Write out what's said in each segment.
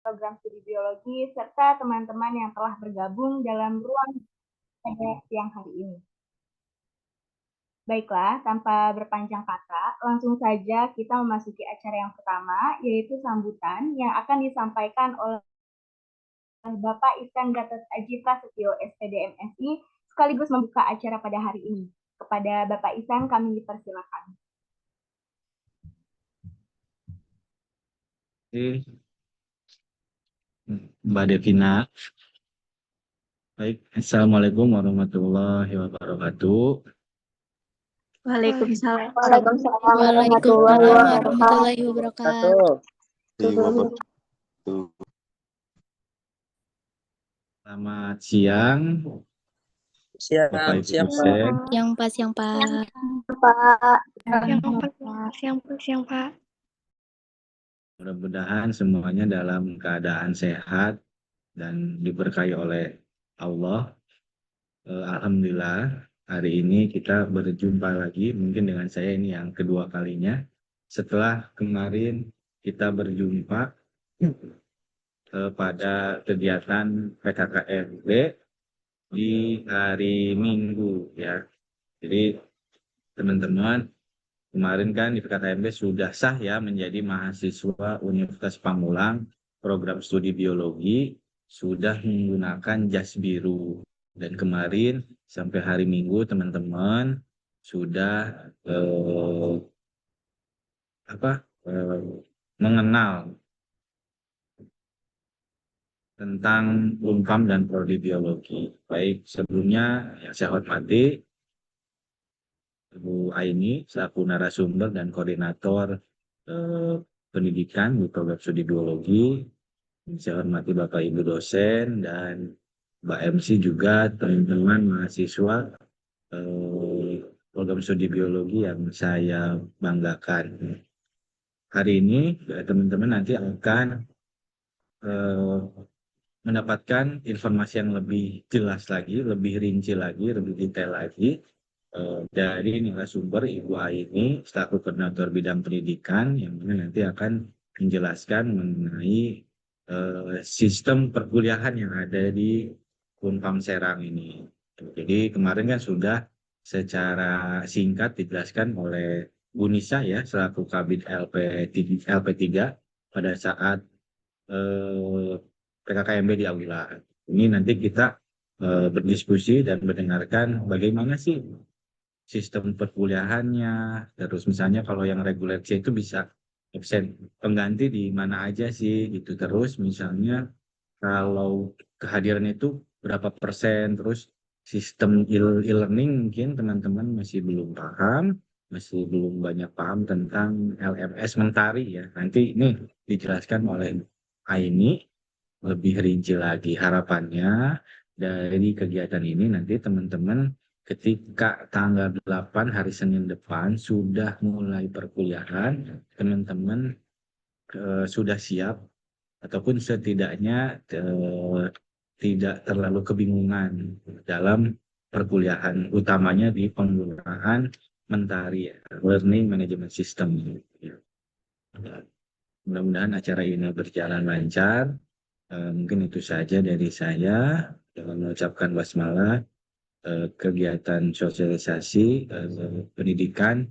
program studi biologi, serta teman-teman yang telah bergabung dalam ruang pada siang hari ini. Baiklah, tanpa berpanjang kata, langsung saja kita memasuki acara yang pertama, yaitu sambutan yang akan disampaikan oleh Bapak Ihsan Gatot Aji Prasetyo, SPD MSI, sekaligus membuka acara pada hari ini. Kepada Bapak Ihsan kami dipersilakan. Mbak Devina. Baik, Assalamualaikum warahmatullahi wabarakatuh. Waalaikumsalam warahmatullahi wabarakatuh. Selamat siang, Bapak Ibu siang, dosen. Siang Pak. Pak. Mudah-mudahan semuanya dalam keadaan sehat dan diberkahi oleh Allah. Alhamdulillah, hari ini kita berjumpa lagi, mungkin dengan saya ini yang kedua kalinya. Setelah kemarin kita berjumpa pada kegiatan PKKMB di hari Minggu ya. Jadi teman-teman, kemarin kan di PKKMB sudah sah ya menjadi mahasiswa Universitas Pamulang program studi biologi, sudah menggunakan jas biru. Dan kemarin sampai hari Minggu teman-teman sudah mengenal tentang Unpam dan Prodi Biologi. Baik, sebelumnya yang saya hormati Ibu Aini selaku narasumber dan koordinator pendidikan di program studi biologi. Saya hormati Bapak Ibu dosen dan Mbak MC juga teman-teman mahasiswa program studi biologi yang saya banggakan. Hari ini teman-teman nanti akan mendapatkan informasi yang lebih jelas lagi, lebih rinci lagi, lebih detail lagi dari narasumber Ibu Aini selaku koordinator bidang pendidikan yang mana nanti akan menjelaskan mengenai sistem perkuliahan yang ada di Unpam Serang ini. Jadi kemarin kan sudah secara singkat dijelaskan oleh Bu Nisa ya selaku Kabid LP3 pada saat PKKMB di Aula. Ini nanti kita berdiskusi dan mendengarkan bagaimana sih sistem perkuliahannya, terus misalnya kalau yang reguler C itu bisa absen pengganti di mana aja sih gitu, terus misalnya kalau kehadiran itu berapa persen, terus sistem e-learning mungkin teman-teman masih belum paham, masih belum banyak paham tentang LMS Mentari ya, nanti ini dijelaskan oleh Aini lebih rinci lagi. Harapannya dari kegiatan ini nanti teman-teman ketika tanggal 8 hari Senin depan sudah mulai perkuliahan, teman-teman sudah siap ataupun setidaknya tidak terlalu kebingungan dalam perkuliahan, utamanya di penggunaan Mentari Learning Management System. Mudah-mudahan acara ini berjalan lancar. Mungkin itu saja dari saya dengan mengucapkan basmalah. Kegiatan sosialisasi pendidikan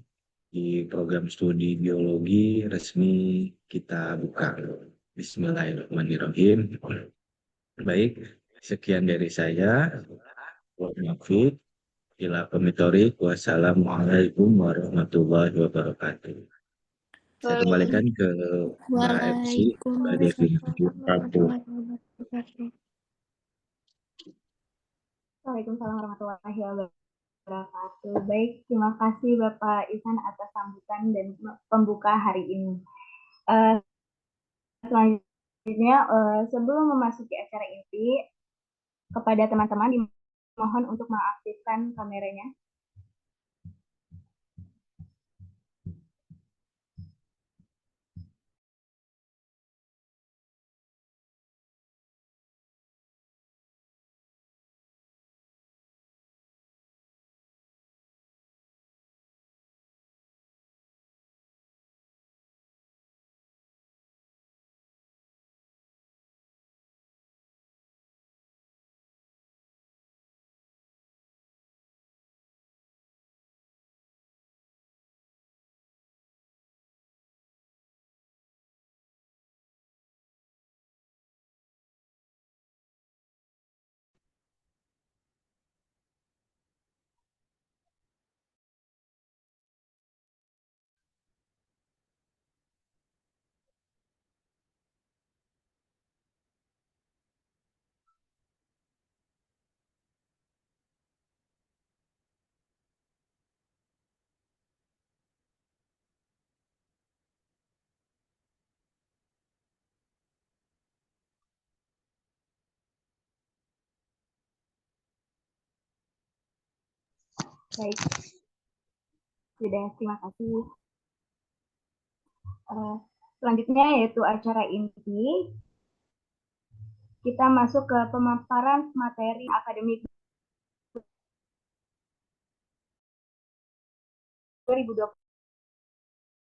di program studi biologi resmi kita buka. Bismillahirrahmanirrahim. Baik, sekian dari saya. Wassalamualaikum warahmatullahi wabarakatuh. Saya kembalikan ke Mbak MC, Mbak Devina. Waalaikumsalam warahmatullahi wabarakatuh. Baik, terima kasih Bapak Ihsan atas sambutan dan pembuka hari ini. Selanjutnya, sebelum memasuki acara inti, kepada teman-teman dimohon untuk mengaktifkan kameranya. Baik, sudah, terima kasih. Selanjutnya yaitu acara inti. Kita masuk ke pemaparan materi akademik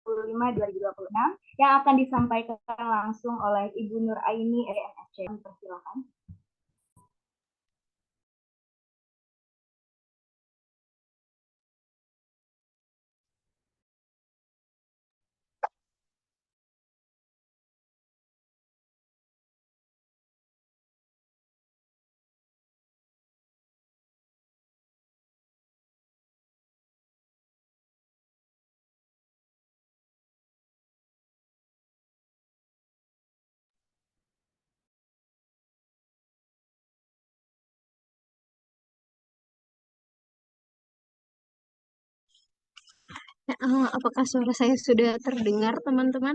2025-2026 yang akan disampaikan langsung oleh Ibu Nur Aini ENFC. Persilakan. Apakah suara saya sudah terdengar, teman-teman?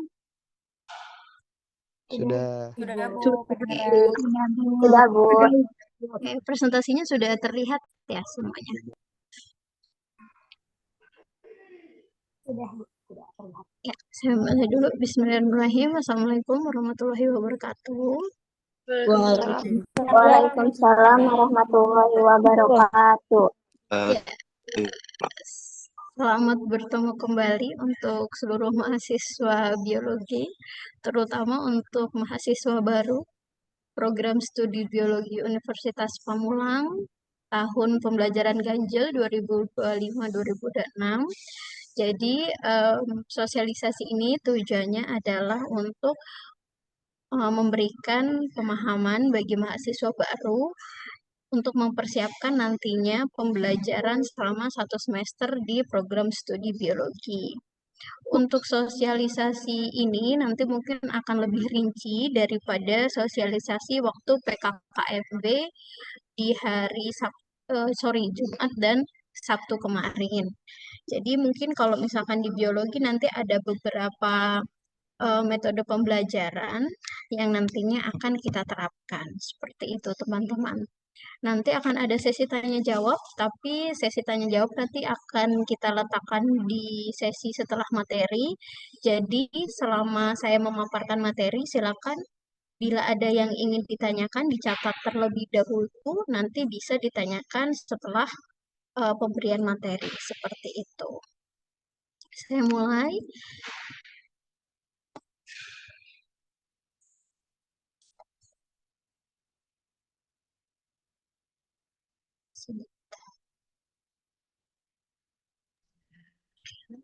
Sudah. Sudah, Bu. Kedengaran. Sudah, Bu. Oke, presentasinya sudah terlihat ya semuanya. Sudah, Bu. Sudah terlihat. Ya, saya mulai dulu. Bismillahirrahmanirrahim. Assalamualaikum warahmatullahi wabarakatuh. Waalaikumsalam warahmatullahi wabarakatuh. Ya, selamat bertemu kembali untuk seluruh mahasiswa biologi, terutama untuk mahasiswa baru program studi biologi Universitas Pamulang tahun pembelajaran ganjil 2025-2026. Jadi sosialisasi ini tujuannya adalah untuk memberikan pemahaman bagi mahasiswa baru untuk mempersiapkan nantinya pembelajaran selama 1 semester di program studi biologi. Untuk sosialisasi ini nanti mungkin akan lebih rinci daripada sosialisasi waktu PKKMB di hari Jumat dan Sabtu kemarin. Jadi mungkin kalau misalkan di biologi nanti ada beberapa metode pembelajaran yang nantinya akan kita terapkan. Seperti itu, teman-teman. Nanti akan ada sesi tanya jawab, tapi sesi tanya jawab nanti akan kita letakkan di sesi setelah materi. Jadi selama saya memaparkan materi, silakan bila ada yang ingin ditanyakan dicatat terlebih dahulu, nanti bisa ditanyakan setelah pemberian materi. Seperti itu. Saya mulai.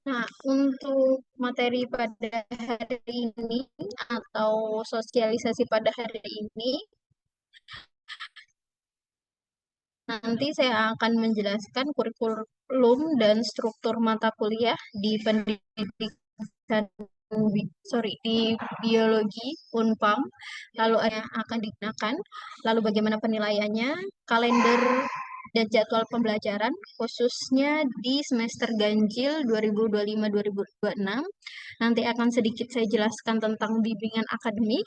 Nah, untuk materi pada hari ini atau sosialisasi pada hari ini, nanti saya akan menjelaskan kurikulum dan struktur mata kuliah di pendidikan di biologi Unpam, lalu yang akan digunakan, lalu bagaimana penilaiannya, kalender dan jadwal pembelajaran khususnya di semester ganjil 2025-2026. Nanti akan sedikit saya jelaskan tentang bimbingan akademik,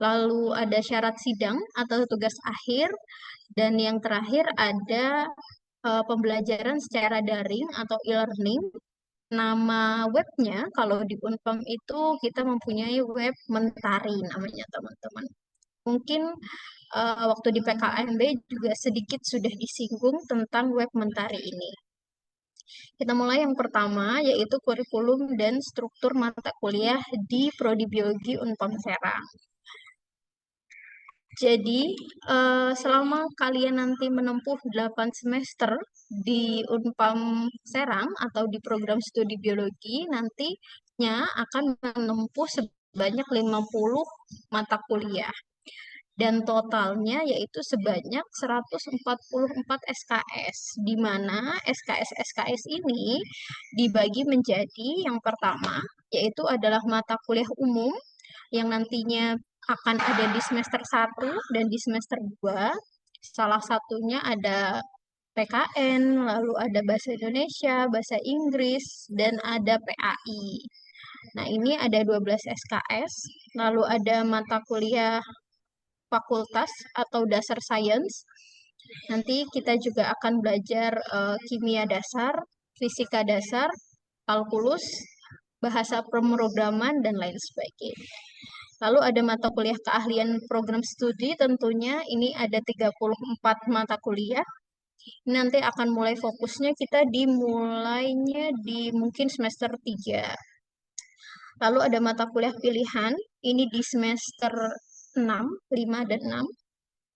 lalu ada syarat sidang atau tugas akhir, dan yang terakhir ada pembelajaran secara daring atau e-learning. Nama webnya kalau di Unpam itu kita mempunyai web Mentari namanya, teman-teman. Mungkin waktu di PKMB juga sedikit sudah disinggung tentang web Mentari ini. Kita mulai yang pertama, yaitu kurikulum dan struktur mata kuliah di Prodi Biologi Unpam Serang. Jadi, selama kalian nanti menempuh 8 semester di Unpam Serang atau di program studi biologi, nantinya akan menempuh sebanyak 50 mata kuliah. Dan totalnya yaitu sebanyak 144 SKS, di mana SKS-SKS ini dibagi menjadi yang pertama, yaitu adalah mata kuliah umum, yang nantinya akan ada di semester 1 dan di semester 2. Salah satunya ada PKN, lalu ada Bahasa Indonesia, Bahasa Inggris, dan ada PAI. Nah, ini ada 12 SKS, lalu ada mata kuliah fakultas atau dasar sains, Nanti kita juga akan belajar kimia dasar, fisika dasar, kalkulus, bahasa pemrograman, dan lain sebagainya. Lalu ada mata kuliah keahlian program studi, tentunya ini ada 34 mata kuliah. Ini nanti akan mulai fokusnya kita dimulainya di mungkin semester 3. Lalu ada mata kuliah pilihan, ini di semester 6, 5 dan 6.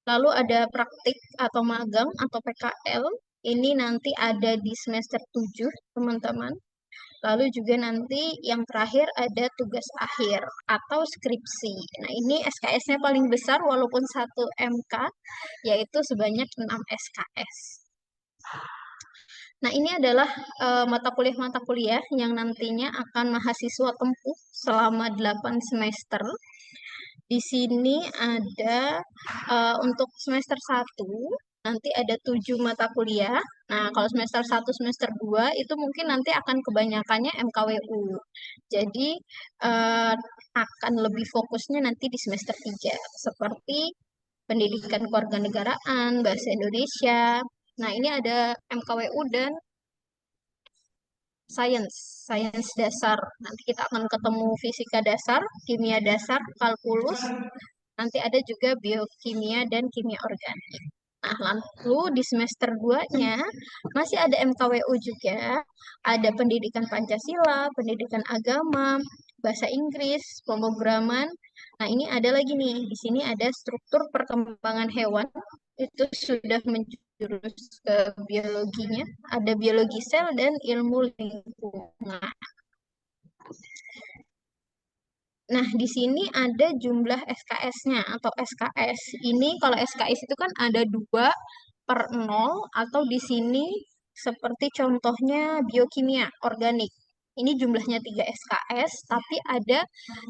Lalu ada praktik atau magang atau PKL, ini nanti ada di semester 7, teman-teman. Lalu juga nanti yang terakhir ada tugas akhir atau skripsi. Nah, ini SKS-nya paling besar walaupun 1 MK, yaitu sebanyak 6 SKS. Nah, ini adalah mata kuliah yang nantinya akan mahasiswa tempuh selama 8 semester. Di sini ada untuk semester 1 nanti ada 7 mata kuliah. Nah, kalau semester 1, semester 2 itu mungkin nanti akan kebanyakannya MKWU. Jadi akan lebih fokusnya nanti di semester 3 seperti pendidikan kewarganegaraan, bahasa Indonesia. Nah, ini ada MKWU dan sains dasar. Nanti kita akan ketemu fisika dasar, kimia dasar, kalkulus. Nanti ada juga biokimia dan kimia organik. Nah, lalu di semester 2-nya masih ada MKWU juga, ada pendidikan Pancasila, pendidikan agama, bahasa Inggris, pemrograman. Nah, ini ada lagi nih, di sini ada struktur perkembangan hewan, itu sudah menjurus ke biologinya, ada biologi sel dan ilmu lingkungan. Nah, di sini ada jumlah SKS-nya atau SKS. Ini kalau SKS itu kan ada 2/0 atau di sini seperti contohnya biokimia organik. Ini jumlahnya 3 SKS, tapi ada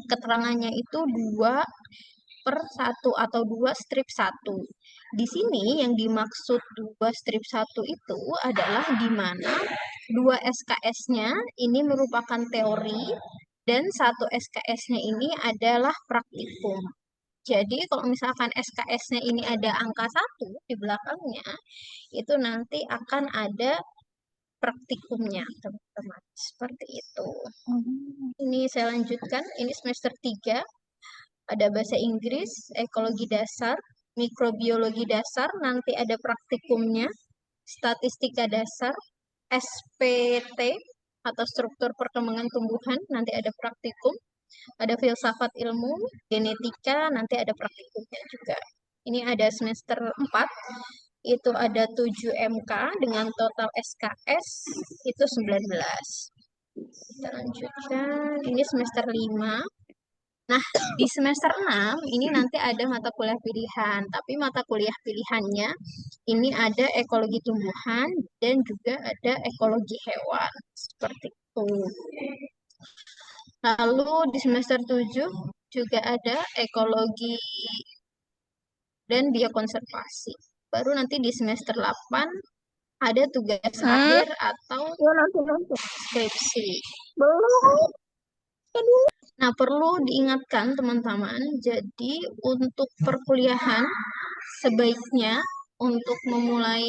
keterangannya itu 2/1 atau 2 strip 1. Di sini yang dimaksud 2 strip 1 itu adalah di mana 2 SKS-nya ini merupakan teori dan 1 SKS-nya ini adalah praktikum. Jadi kalau misalkan SKS-nya ini ada angka 1 di belakangnya, itu nanti akan ada praktikumnya, teman-teman. Seperti itu. Ini saya lanjutkan, ini semester 3. Ada bahasa Inggris, ekologi dasar, mikrobiologi dasar, nanti ada praktikumnya, statistika dasar, SPT atau struktur perkembangan tumbuhan, nanti ada praktikum, ada filsafat ilmu, genetika, nanti ada praktikumnya juga. Ini ada semester 4, itu ada 7 MK dengan total SKS itu 19. Kita lanjutkan, ini semester 5. Nah, di semester 6 ini nanti ada mata kuliah pilihan, tapi mata kuliah pilihannya ini ada ekologi tumbuhan dan juga ada ekologi hewan. Seperti itu. Lalu di semester 7 juga ada ekologi dan biokonservasi. Baru nanti di semester 8 ada tugas akhir atau skripsi. Nah, perlu diingatkan teman-teman, jadi untuk perkuliahan sebaiknya untuk memulai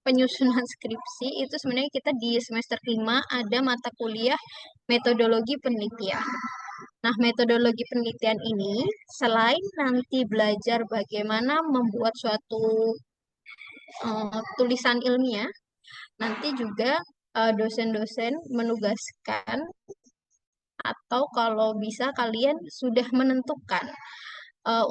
penyusunan skripsi itu sebenarnya kita di semester 5 ada mata kuliah metodologi penelitian. Nah, metodologi penelitian ini selain nanti belajar bagaimana membuat suatu tulisan ilmiah, nanti juga dosen-dosen menugaskan atau kalau bisa kalian sudah menentukan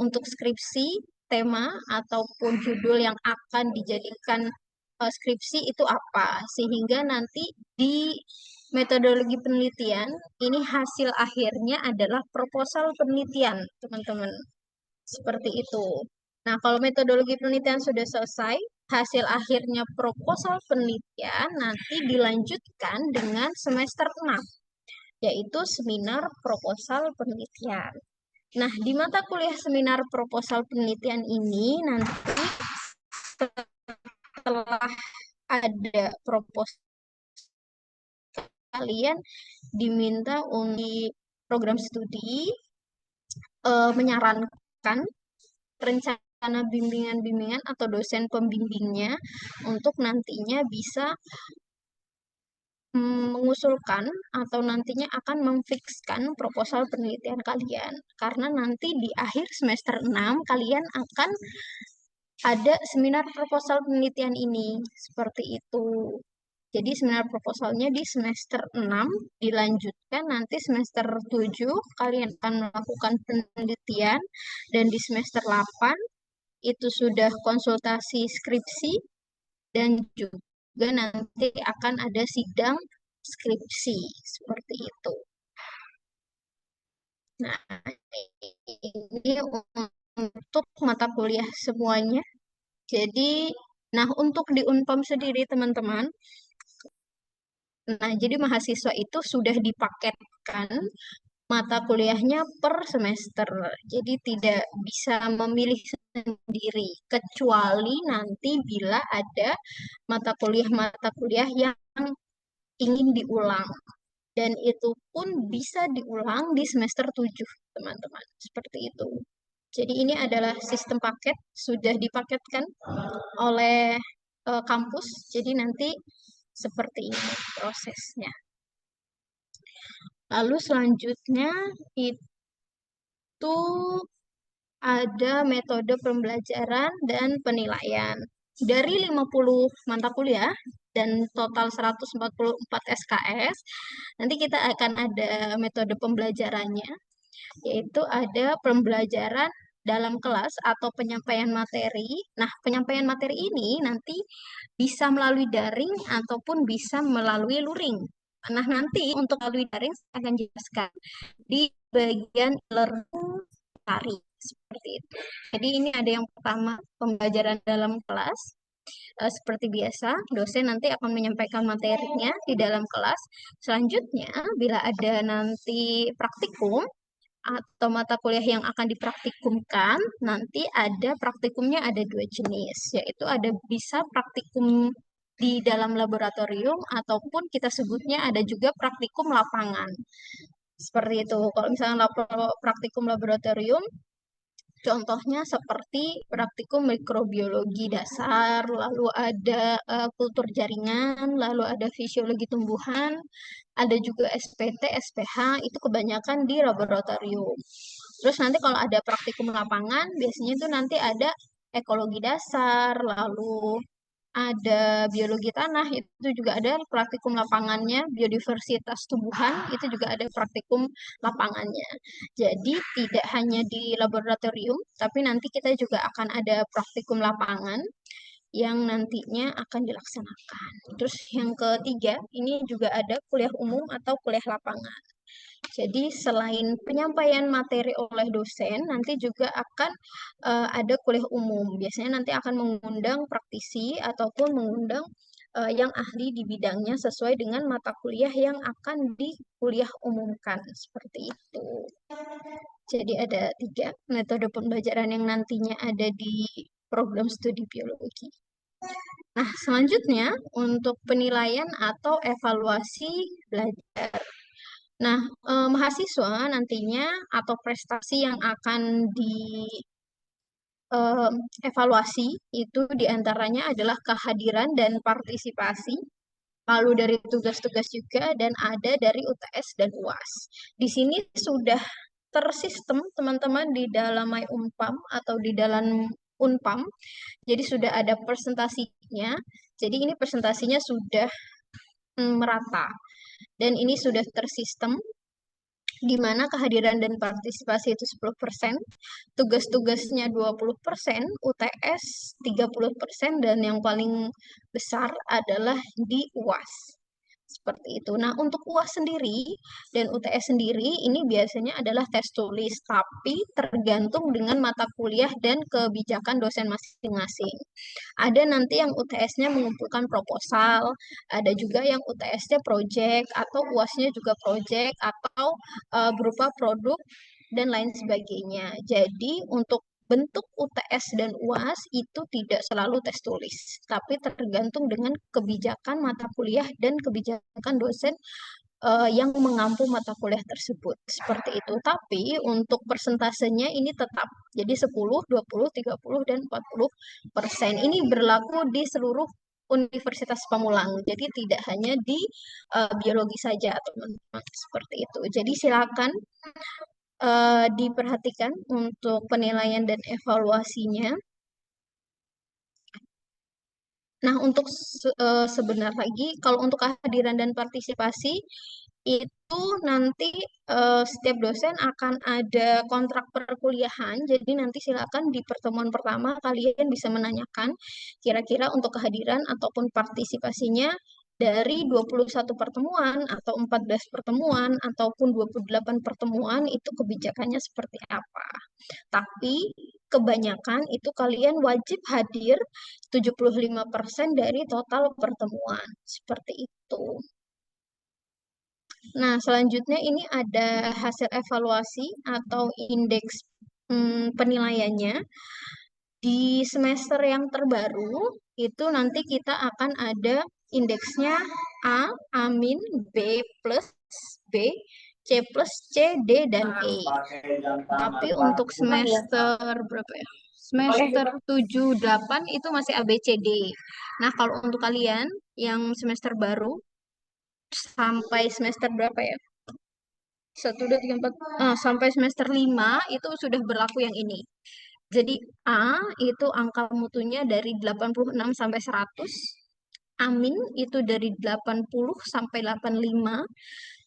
untuk skripsi, tema, ataupun judul yang akan dijadikan skripsi itu apa. Sehingga nanti di metodologi penelitian, ini hasil akhirnya adalah proposal penelitian, teman-teman. Seperti itu. Nah, kalau metodologi penelitian sudah selesai, hasil akhirnya proposal penelitian nanti dilanjutkan dengan semester 6, yaitu seminar proposal penelitian. Nah, di mata kuliah seminar proposal penelitian ini nanti setelah ada proposal, kalian diminta untuk program studi menyarankan rencana rencana bimbingan-bimbingan atau dosen pembimbingnya untuk nantinya bisa mengusulkan atau nantinya akan memfikskan proposal penelitian kalian. Karena nanti di akhir semester 6 kalian akan ada seminar proposal penelitian ini. Seperti itu. Jadi seminar proposalnya di semester 6 dilanjutkan nanti semester 7 kalian akan melakukan penelitian dan di semester 8 itu sudah konsultasi skripsi dan juga nanti akan ada sidang skripsi seperti itu. Nah, ini untuk mata kuliah semuanya. Jadi, nah untuk di Unpam sendiri teman-teman, nah jadi mahasiswa itu sudah dipaketkan mata kuliahnya per semester. Jadi tidak bisa memilih sendiri kecuali nanti bila ada mata kuliah yang ingin diulang. Dan itu pun bisa diulang di semester 7, teman-teman. Seperti itu. Jadi ini adalah sistem paket, sudah dipaketkan oleh kampus. Jadi nanti seperti ini prosesnya. Lalu selanjutnya itu ada metode pembelajaran dan penilaian. Dari 50 mata kuliah dan total 144 SKS, nanti kita akan ada metode pembelajarannya, yaitu ada pembelajaran dalam kelas atau penyampaian materi. Nah, penyampaian materi ini nanti bisa melalui daring ataupun bisa melalui luring. Nah, nanti untuk melalui daring saya akan jelaskan di bagian learning tari seperti itu. Jadi ini ada yang pertama pembelajaran dalam kelas. Seperti biasa, dosen nanti akan menyampaikan materinya di dalam kelas. Selanjutnya, bila ada nanti praktikum atau mata kuliah yang akan dipraktikumkan, nanti ada praktikumnya ada dua jenis, yaitu ada bisa praktikum di dalam laboratorium ataupun kita sebutnya ada juga praktikum lapangan. Seperti itu. Kalau misalnya praktikum laboratorium, contohnya seperti praktikum mikrobiologi dasar, lalu ada kultur jaringan, lalu ada fisiologi tumbuhan, ada juga SPT, SPH, itu kebanyakan di laboratorium. Terus nanti kalau ada praktikum lapangan, biasanya itu nanti ada ekologi dasar, lalu ada biologi tanah, itu juga ada praktikum lapangannya, biodiversitas tumbuhan, itu juga ada praktikum lapangannya. Jadi tidak hanya di laboratorium, tapi nanti kita juga akan ada praktikum lapangan yang nantinya akan dilaksanakan. Terus yang ketiga, ini juga ada kuliah umum atau kuliah lapangan. Jadi selain penyampaian materi oleh dosen, nanti juga akan ada kuliah umum. Biasanya nanti akan mengundang praktisi ataupun mengundang yang ahli di bidangnya sesuai dengan mata kuliah yang akan dikuliah umumkan. Seperti itu. Jadi ada 3 metode pembelajaran yang nantinya ada di program studi biologi. Nah, selanjutnya untuk penilaian atau evaluasi belajar. Nah, mahasiswa nantinya atau prestasi yang akan dievaluasi itu diantaranya adalah kehadiran dan partisipasi, lalu dari tugas-tugas juga, dan ada dari UTS dan UAS. Di sini sudah tersistem teman-teman di dalam My Unpam atau di dalam Unpam, jadi sudah ada presentasinya. Jadi ini presentasinya sudah merata dan ini sudah tersistem di mana kehadiran dan partisipasi itu 10%, tugas-tugasnya 20%, UTS 30%, dan yang paling besar adalah di UAS. Seperti itu. Nah, untuk UAS sendiri dan UTS sendiri ini biasanya adalah tes tulis, tapi tergantung dengan mata kuliah dan kebijakan dosen masing-masing. Ada nanti yang UTS-nya mengumpulkan proposal, ada juga yang UTS-nya project, atau UAS-nya juga project, atau berupa produk, dan lain sebagainya. Jadi, untuk bentuk UTS dan UAS itu tidak selalu tes tulis, tapi tergantung dengan kebijakan mata kuliah dan kebijakan dosen yang mengampu mata kuliah tersebut. Seperti itu. Tapi untuk persentasenya ini tetap. Jadi 10, 20, 30, dan 40%. Ini berlaku di seluruh Universitas Pamulang. Jadi tidak hanya di biologi saja, teman-teman. Seperti itu. Jadi silakan diperhatikan untuk penilaian dan evaluasinya. Nah, untuk sebentar lagi, kalau untuk kehadiran dan partisipasi, itu nanti setiap dosen akan ada kontrak perkuliahan. Jadi nanti silakan di pertemuan pertama kalian bisa menanyakan kira-kira untuk kehadiran ataupun partisipasinya dari 21 pertemuan atau 14 pertemuan ataupun 28 pertemuan itu kebijakannya seperti apa. Tapi kebanyakan itu kalian wajib hadir 75% dari total pertemuan. Seperti itu. Nah, selanjutnya ini ada hasil evaluasi atau indeks penilaiannya. Di semester yang terbaru, itu nanti kita akan ada indeksnya A, A-, B plus, B, C plus, C, D, dan E. Tapi untuk semester berapa ya? Semester 7, 8 itu masih A, B, C, D. Nah, kalau untuk kalian yang semester baru, sampai semester berapa ya? 1, 2, 3, 4, sampai semester 5 itu sudah berlaku yang ini. Jadi A itu angka mutunya dari 86 sampai 100, Amin itu dari 80 sampai 85,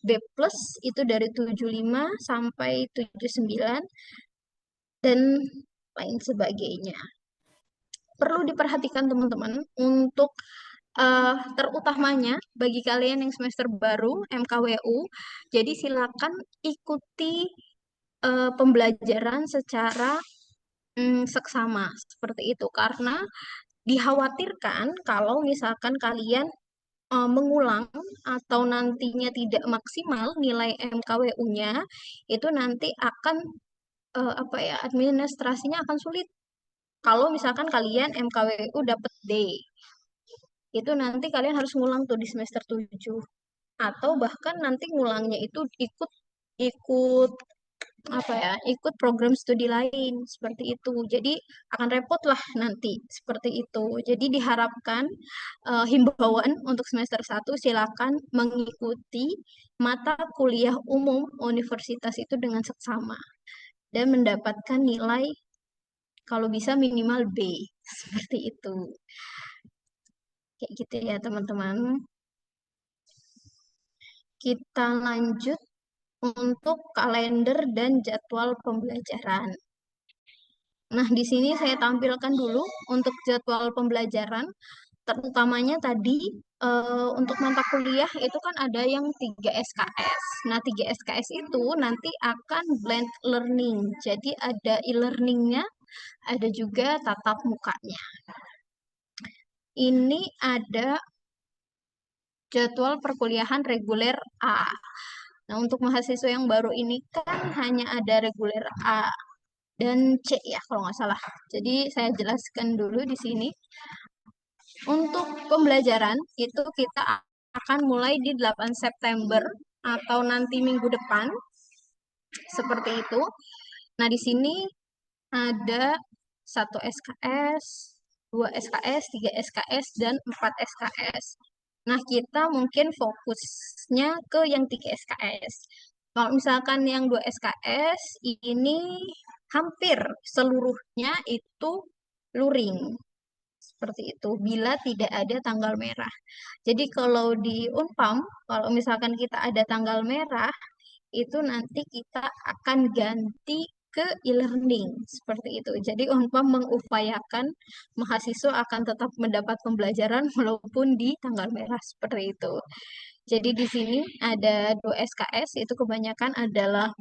B plus itu dari 75 sampai 79, dan lain sebagainya. Perlu diperhatikan teman-teman untuk terutamanya bagi kalian yang semester baru MKWU, jadi silakan ikuti pembelajaran secara seksama seperti itu karena dikhawatirkan kalau misalkan kalian mengulang atau nantinya tidak maksimal nilai MKWU-nya, itu nanti akan apa ya, administrasinya akan sulit. Kalau misalkan kalian MKWU dapat D, itu nanti kalian harus ngulang tuh di semester 7. Atau bahkan nanti ngulangnya itu ikut ikut apa ya, ikut program studi lain seperti itu. Jadi akan repot lah nanti seperti itu. Jadi diharapkan himbauan untuk semester 1 silakan mengikuti mata kuliah umum universitas itu dengan seksama dan mendapatkan nilai kalau bisa minimal B seperti itu. Kayak gitu ya teman-teman. Kita lanjut untuk kalender dan jadwal pembelajaran. Nah, di sini saya tampilkan dulu untuk jadwal pembelajaran, terutamanya tadi untuk mata kuliah itu kan ada yang 3 SKS. Nah, 3 SKS itu nanti akan blend learning. Jadi ada e-learningnya, ada juga tatap mukanya. Ini ada jadwal perkuliahan reguler A. Nah, untuk mahasiswa yang baru ini kan hanya ada reguler A dan C ya kalau nggak salah. Jadi saya jelaskan dulu di sini. Untuk pembelajaran itu kita akan mulai di 8 September atau nanti minggu depan. Seperti itu. Nah, di sini ada 1 SKS, 2 SKS, 3 SKS, dan 4 SKS. Nah, kita mungkin fokusnya ke yang 3 SKS. Kalau misalkan yang 2 SKS, ini hampir seluruhnya itu luring. Seperti itu, bila tidak ada tanggal merah. Jadi kalau di Unpam, kalau misalkan kita ada tanggal merah, itu nanti kita akan ganti ke e-learning seperti itu. Jadi Unpam mengupayakan mahasiswa akan tetap mendapat pembelajaran walaupun di tanggal merah seperti itu. Jadi di sini ada 2 SKS, itu kebanyakan adalah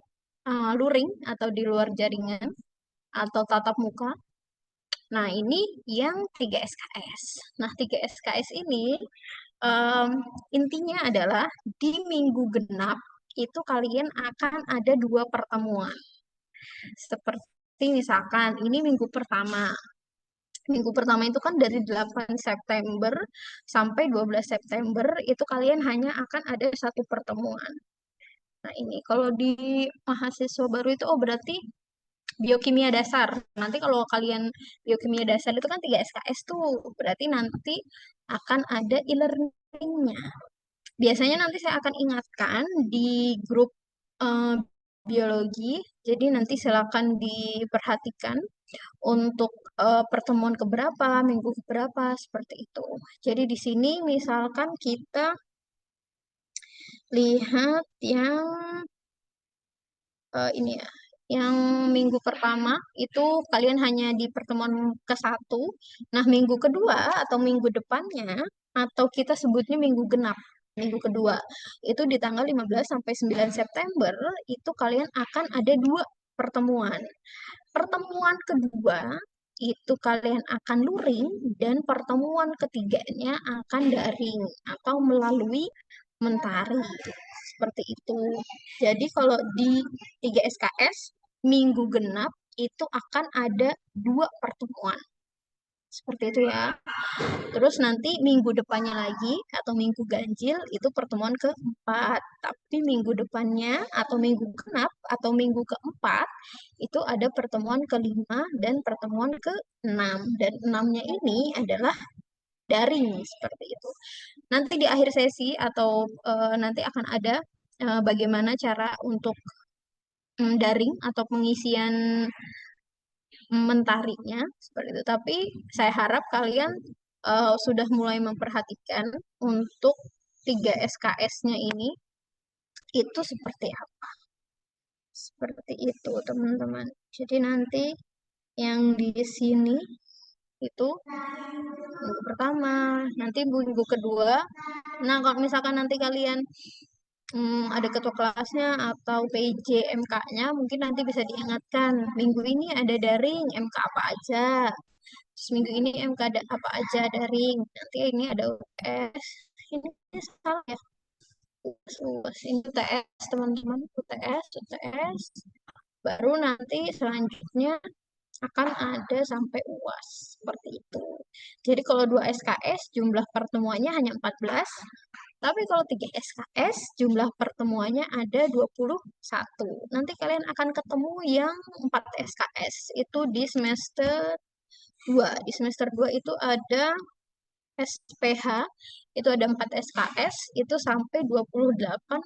luring atau di luar jaringan atau tatap muka. Nah, ini yang 3 SKS. Nah, 3 SKS ini intinya adalah di minggu genap itu kalian akan ada 2 pertemuan. Seperti misalkan ini minggu pertama. Minggu pertama itu kan dari 8 September sampai 12 September itu kalian hanya akan ada satu pertemuan. Nah, ini kalau di mahasiswa baru itu berarti biokimia dasar. Nanti kalau kalian biokimia dasar itu kan 3 SKS tuh. Berarti nanti akan ada e-learning-nya. Biasanya nanti saya akan ingatkan di grup eh, biologi. Jadi nanti silakan diperhatikan untuk pertemuan keberapa, minggu keberapa, seperti itu. Jadi di sini misalkan kita lihat yang ini ya, yang minggu pertama itu kalian hanya di pertemuan ke-1. Nah, minggu kedua atau minggu depannya, atau kita sebutnya minggu genap, minggu kedua, itu di tanggal 15 sampai 9 September, itu kalian akan ada 2 pertemuan. Pertemuan kedua itu kalian akan luring dan pertemuan ketiganya akan daring atau melalui mentari. Seperti itu. Jadi kalau di 3 SKS minggu genap itu akan ada 2 pertemuan. Seperti itu ya. Terus nanti minggu depannya lagi atau minggu ganjil itu pertemuan keempat. Tapi minggu depannya atau minggu genap atau minggu keempat itu ada pertemuan kelima dan pertemuan keenam. Dan enamnya ini adalah daring seperti itu. Nanti di akhir sesi atau nanti akan ada bagaimana cara untuk daring atau pengisian mentarinya seperti itu. Tapi saya harap kalian sudah mulai memperhatikan untuk 3 SKS-nya ini itu seperti apa. Seperti itu, teman-teman. Jadi nanti yang di sini itu minggu pertama, nanti minggu kedua. Nah, kalau misalkan nanti kalian ada ketua kelasnya atau PJ MK-nya, mungkin nanti bisa diingatkan, minggu ini ada daring, MK apa aja. Terus minggu ini MK ada apa aja daring. Nanti ini ada UTS. Ini salah ya. Ini UTS, teman-teman. UTS. Baru nanti selanjutnya akan ada sampai UAS. Seperti itu. Jadi kalau 2 SKS, jumlah pertemuannya hanya 14. Tapi kalau 3 SKS, jumlah pertemuannya ada 21. Nanti kalian akan ketemu yang 4 SKS. Itu di semester 2. Di semester 2 itu ada SPH, itu ada 4 SKS, itu sampai 28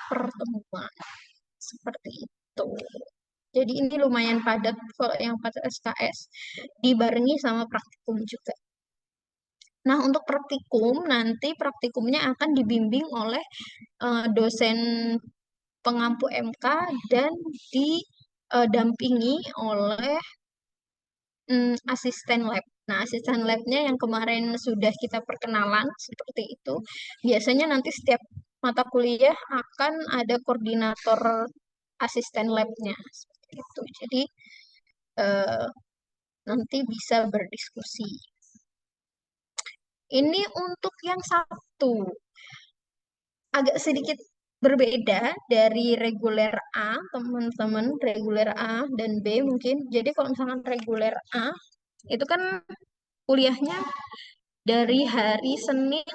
pertemuan. Seperti itu. Jadi ini lumayan padat kalau yang 4 SKS, dibarengi sama praktikum juga. Nah, untuk praktikum, nanti praktikumnya akan dibimbing oleh dosen pengampu MK dan didampingi oleh asisten lab. Nah, asisten labnya yang kemarin sudah kita perkenalan, seperti itu. Biasanya nanti setiap mata kuliah akan ada koordinator asisten labnya, seperti itu. Jadi, nanti bisa berdiskusi. Ini untuk yang Sabtu. Agak sedikit berbeda dari reguler A, teman-teman. Reguler A dan B mungkin. Jadi kalau misalkan reguler A, itu kan kuliahnya dari hari Senin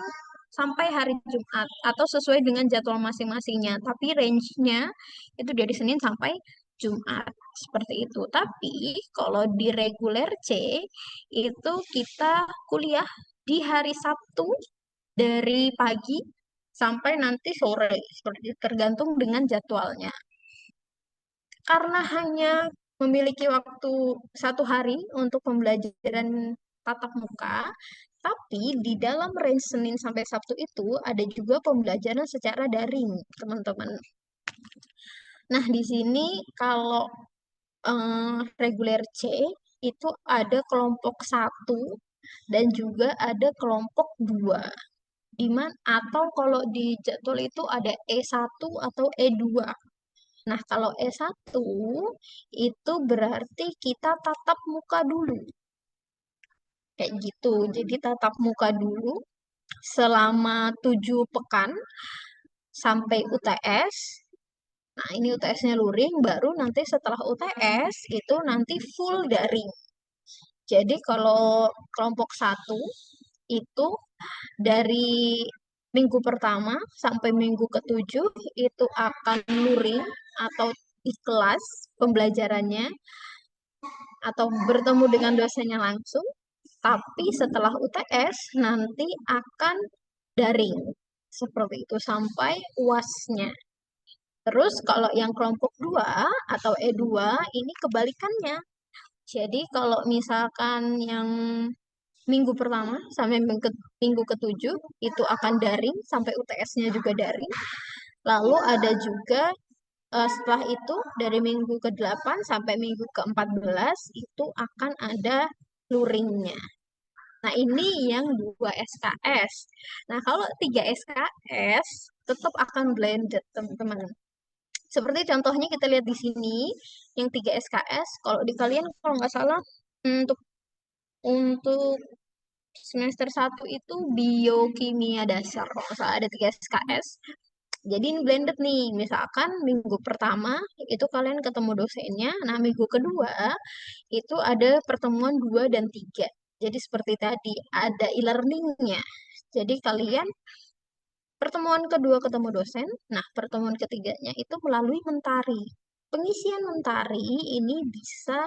sampai hari Jumat. Atau sesuai dengan jadwal masing-masingnya. Tapi range-nya itu dari Senin sampai Jumat. Seperti itu. Tapi kalau di reguler C, itu kita kuliah di hari Sabtu dari pagi sampai nanti sore, seperti tergantung dengan jadwalnya. Karena hanya memiliki waktu 1 hari untuk pembelajaran tatap muka, tapi di dalam range Senin sampai Sabtu itu ada juga pembelajaran secara daring, teman-teman. Nah, di sini kalau reguler C itu ada kelompok 1 dan juga ada kelompok 2. Atau kalau di jadwal itu ada E1 atau E2. Nah, kalau E1 itu berarti kita tatap muka dulu. Kayak gitu. Jadi tatap muka dulu selama 7 pekan sampai UTS. Nah, ini UTS-nya luring, baru nanti setelah UTS itu nanti full daring. Jadi kalau kelompok satu itu dari minggu pertama sampai minggu ketujuh itu akan luring atau ikhlas pembelajarannya atau bertemu dengan dosennya langsung. Tapi setelah UTS nanti akan daring. Seperti itu sampai UASnya. Terus kalau yang kelompok 2 atau E2 ini kebalikannya. Jadi kalau misalkan yang minggu pertama sampai minggu ketujuh itu akan daring sampai UTS-nya juga daring. Lalu ada juga setelah itu dari minggu ke-8 sampai minggu ke-14 itu akan ada luringnya. Nah, ini yang 2 SKS. Nah, kalau 3 SKS tetap akan blended, teman-teman. Seperti contohnya kita lihat di sini, yang 3 SKS, kalau di kalian kalau nggak salah untuk semester 1 itu biokimia dasar, kalau nggak salah ada 3 SKS. Jadi ini blended nih, misalkan minggu pertama itu kalian ketemu dosennya, nah minggu kedua itu ada pertemuan 2 dan 3. Jadi seperti tadi, ada e-learningnya. Jadi kalian pertemuan kedua ketemu dosen, nah pertemuan ketiganya itu melalui mentari. Pengisian mentari ini bisa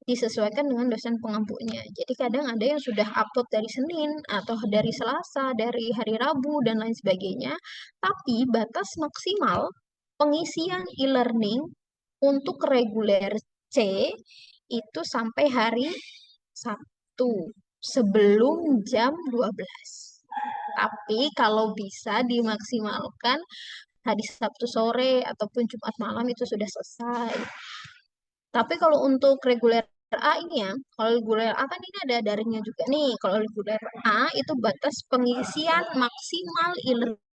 disesuaikan dengan dosen pengampunya. Jadi kadang ada yang sudah upload dari Senin atau dari Selasa, dari hari Rabu, dan lain sebagainya. Tapi batas maksimal pengisian e-learning untuk reguler C itu sampai hari Sabtu sebelum jam 12. Tapi kalau bisa dimaksimalkan hari Sabtu sore ataupun Jumat malam itu sudah selesai. Tapi kalau untuk reguler A ini ya, kalau reguler A kan ini ada daringnya juga nih. Kalau reguler A itu batas pengisian maksimal e-learning.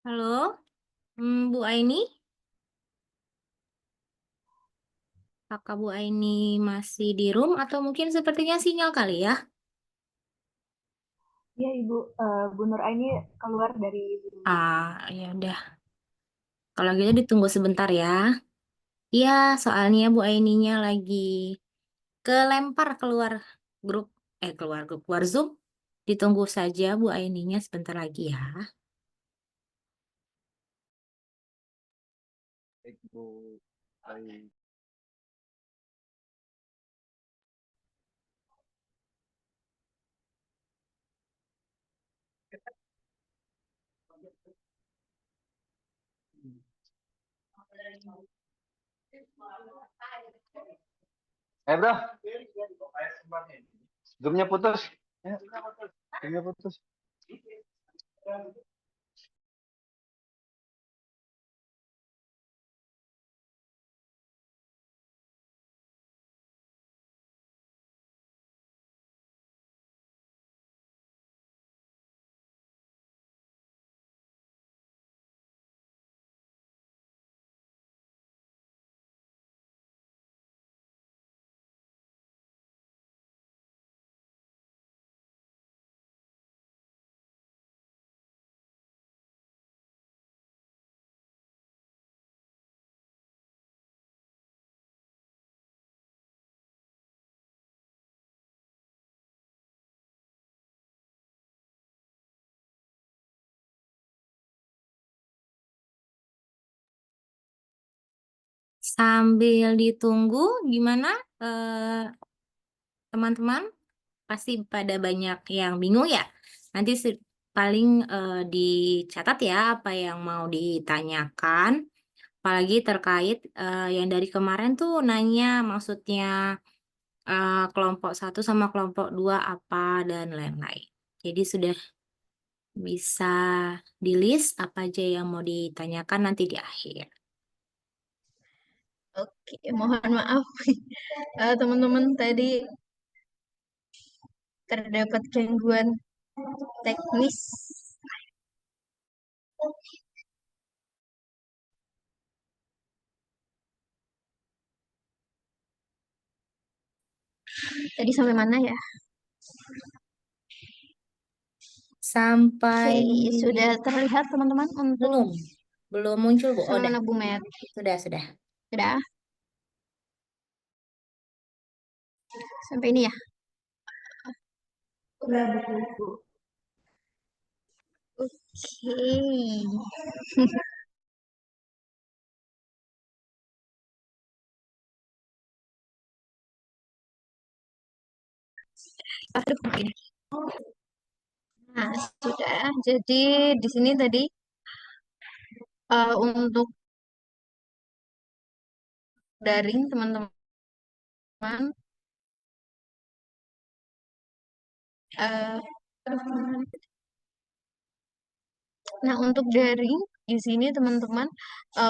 Halo, Bu Aini, apakah Bu Aini masih di room atau mungkin sepertinya sinyal kali ya? Iya, Ibu. Bu Nur Aini keluar dari Zoom. Ya udah. Kalau gitu ditunggu sebentar ya. Iya, soalnya Bu Aininya lagi kelempar keluar grup, keluar Zoom. Ditunggu saja Bu Aininya sebentar lagi ya. Baik, Bu. Baik. Bro, zoomnya putus. Zoomnya putus. Sambil ditunggu, gimana eh, teman-teman? Pasti pada banyak yang bingung ya. Nanti paling dicatat ya apa yang mau ditanyakan. Apalagi terkait yang dari kemarin tuh nanya maksudnya kelompok satu sama kelompok dua apa dan lain-lain. Jadi sudah bisa di list apa aja yang mau ditanyakan nanti di akhir. Oke, mohon maaf teman-teman tadi terdapat gangguan teknis. Tadi sampai mana ya? Sampai Oke, sudah terlihat teman-teman untuk belum muncul Bu. Oh, sampai udah. mana Bu Met? Sudah. Sudah? Sampai ini ya? Ya, betul, Bu. Oke. Aduh, ini. Nah, sudah. Jadi di sini tadi untuk daring teman-teman. eh, nah, untuk daring di sini teman-teman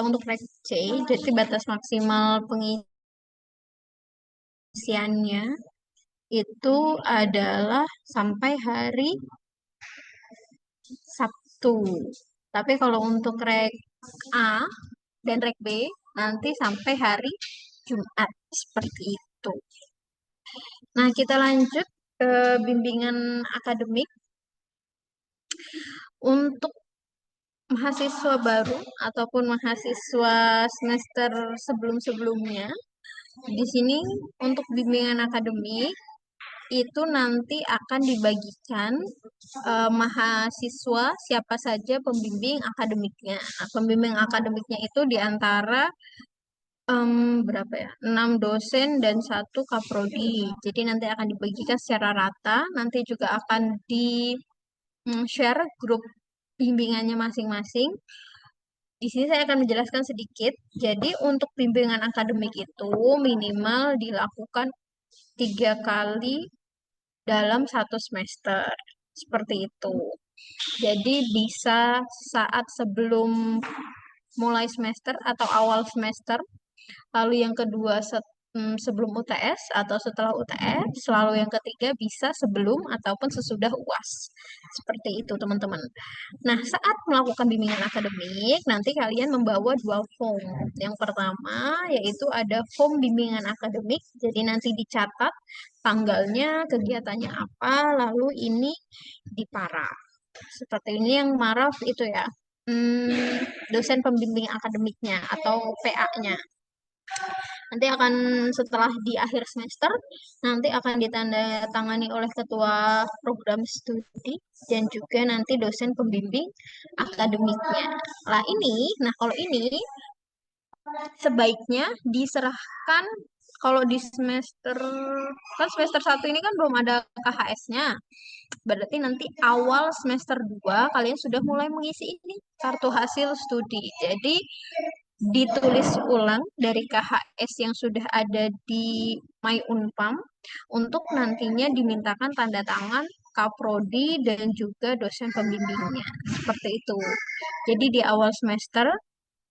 untuk rek C, jadi batas maksimal pengisiannya itu adalah sampai hari Sabtu. Tapi kalau untuk rek A dan rek B nanti sampai hari Jumat seperti itu. Nah, kita lanjut ke bimbingan akademik. Untuk mahasiswa baru ataupun mahasiswa semester sebelum-sebelumnya, di sini untuk bimbingan akademik itu nanti akan dibagikan mahasiswa siapa saja pembimbing akademiknya. Nah, pembimbing akademiknya itu diantara berapa ya? 6 dosen dan 1 kaprodi. Jadi nanti akan dibagikan secara rata. Nanti juga akan di share grup bimbingannya masing-masing. Di sini saya akan menjelaskan sedikit. Jadi untuk bimbingan akademik itu minimal dilakukan 3 kali dalam 1 semester. Seperti itu. Jadi bisa saat sebelum mulai semester atau awal semester. Lalu yang kedua sebelum UTS atau setelah UTS. Lalu yang ketiga bisa sebelum ataupun sesudah UAS. Seperti itu teman-teman. Nah, saat melakukan bimbingan akademik, nanti kalian membawa 2 form. Yang pertama yaitu ada form bimbingan akademik. Jadi nanti dicatat tanggalnya, kegiatannya apa, lalu ini diparaf. Seperti ini yang maraf itu ya. Dosen pembimbing akademiknya atau PA-nya. Nanti akan setelah di akhir semester, nanti akan ditandatangani oleh ketua program studi dan juga nanti dosen pembimbing akademiknya. Nah kalau ini sebaiknya diserahkan kalau di semester, kan semester 1 ini kan belum ada KHS-nya. Berarti nanti awal semester 2 kalian sudah mulai mengisi ini kartu hasil studi. Jadi ditulis ulang dari KHS yang sudah ada di My Unpam untuk nantinya dimintakan tanda tangan Kaprodi dan juga dosen pembimbingnya. Seperti itu. Jadi di awal semester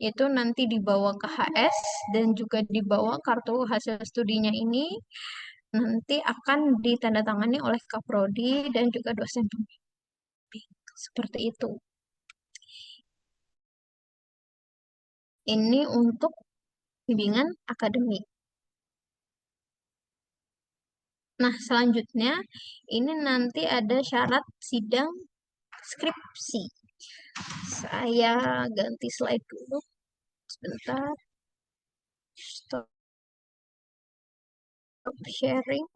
itu nanti dibawa KHS dan juga dibawa kartu hasil studinya ini nanti akan ditandatangani oleh Kaprodi dan juga dosen pembimbing. Seperti itu. Ini untuk bimbingan akademik. Nah, selanjutnya ini nanti ada syarat sidang skripsi. Saya ganti slide dulu. Sebentar. Stop sharing.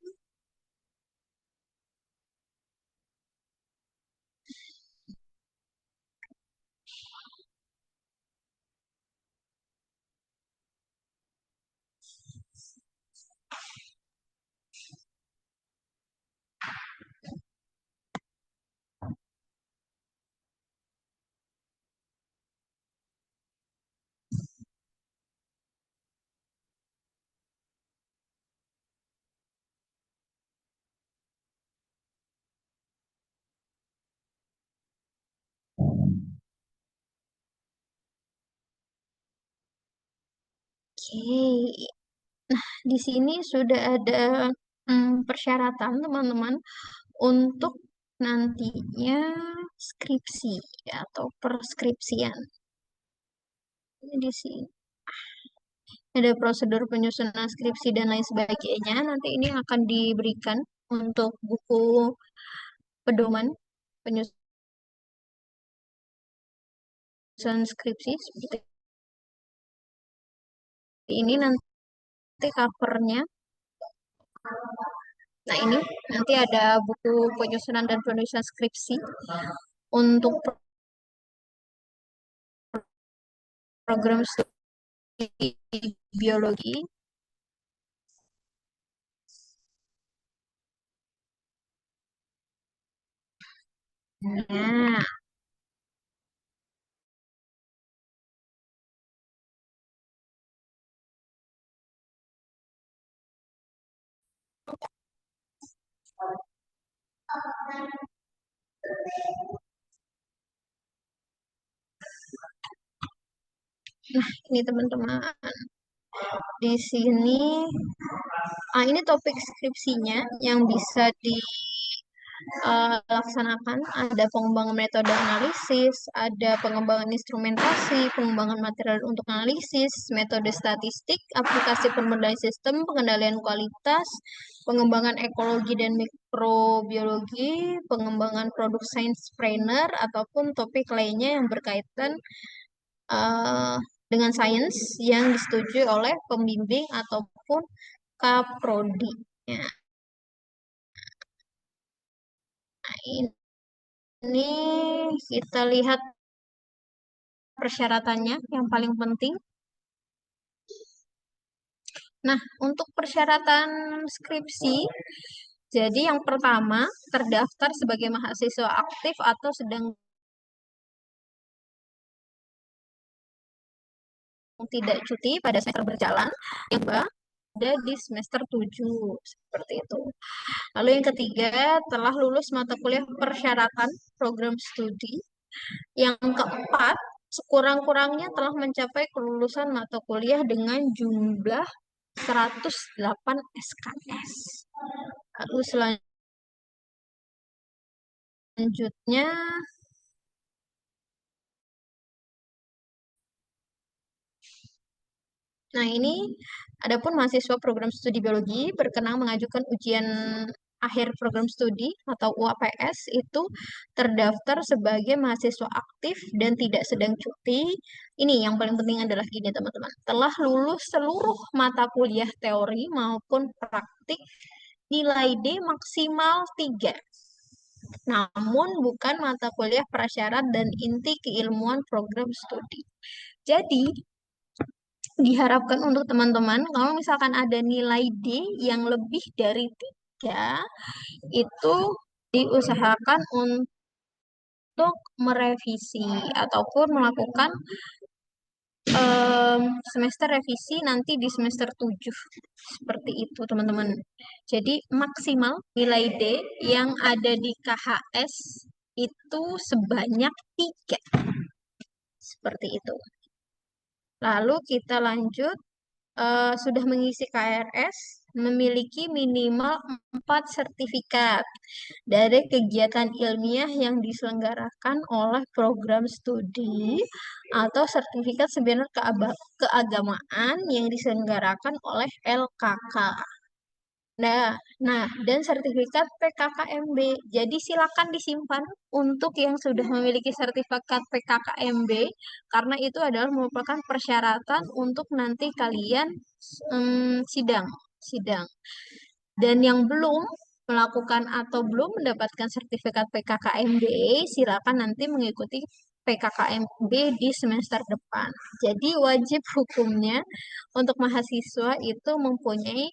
Oke. Nah, di sini sudah ada persyaratan teman-teman untuk nantinya skripsi atau perskripsian. Ini di sini ada prosedur penyusunan skripsi dan lain sebagainya. Nanti ini akan diberikan untuk buku pedoman penyusunan skripsi seperti ini nanti covernya. Nah, ini nanti ada buku penyusunan dan penulisan skripsi untuk program studi biologi. Nah, ini teman-teman. Di sini, ini topik skripsinya yang bisa dilaksanakan. Ada pengembangan metode analisis, ada pengembangan instrumentasi, pengembangan material untuk analisis, metode statistik, aplikasi pemodalian sistem, pengendalian kualitas, pengembangan ekologi dan mikrobiologi, pengembangan produk science trainer, ataupun topik lainnya yang berkaitan dengan sains yang disetujui oleh pembimbing ataupun kaprodi. Nah, ini kita lihat persyaratannya yang paling penting. Nah, untuk persyaratan skripsi, jadi yang pertama terdaftar sebagai mahasiswa aktif atau sedang tidak cuti pada semester berjalan. Yang kedua, ada di semester 7, seperti itu. Lalu yang ketiga, telah lulus mata kuliah persyaratan program studi. Yang keempat, sekurang-kurangnya telah mencapai kelulusan mata kuliah dengan jumlah 108 SKS. Lalu selanjutnya, nah ini adapun mahasiswa program studi biologi berkenan mengajukan ujian akhir program studi atau UAPS itu terdaftar sebagai mahasiswa aktif dan tidak sedang cuti. Ini yang paling penting adalah gini teman-teman, telah lulus seluruh mata kuliah teori maupun praktik nilai D maksimal 3. Namun bukan mata kuliah prasyarat dan inti keilmuan program studi. Jadi diharapkan untuk teman-teman, kalau misalkan ada nilai D yang lebih dari 3, itu diusahakan untuk merevisi ataupun melakukan semester revisi nanti di semester 7. Seperti itu, teman-teman. Jadi maksimal nilai D yang ada di KHS itu sebanyak 3. Seperti itu. Lalu kita lanjut, sudah mengisi KRS, memiliki minimal 4 sertifikat dari kegiatan ilmiah yang diselenggarakan oleh program studi atau sertifikat seminar keagamaan yang diselenggarakan oleh LKK. Nah, dan sertifikat PKKMB. Jadi silakan disimpan untuk yang sudah memiliki sertifikat PKKMB karena itu adalah merupakan persyaratan untuk nanti kalian sidang. Dan yang belum melakukan atau belum mendapatkan sertifikat PKKMB, silakan nanti mengikuti PKKMB di semester depan. Jadi wajib hukumnya untuk mahasiswa itu mempunyai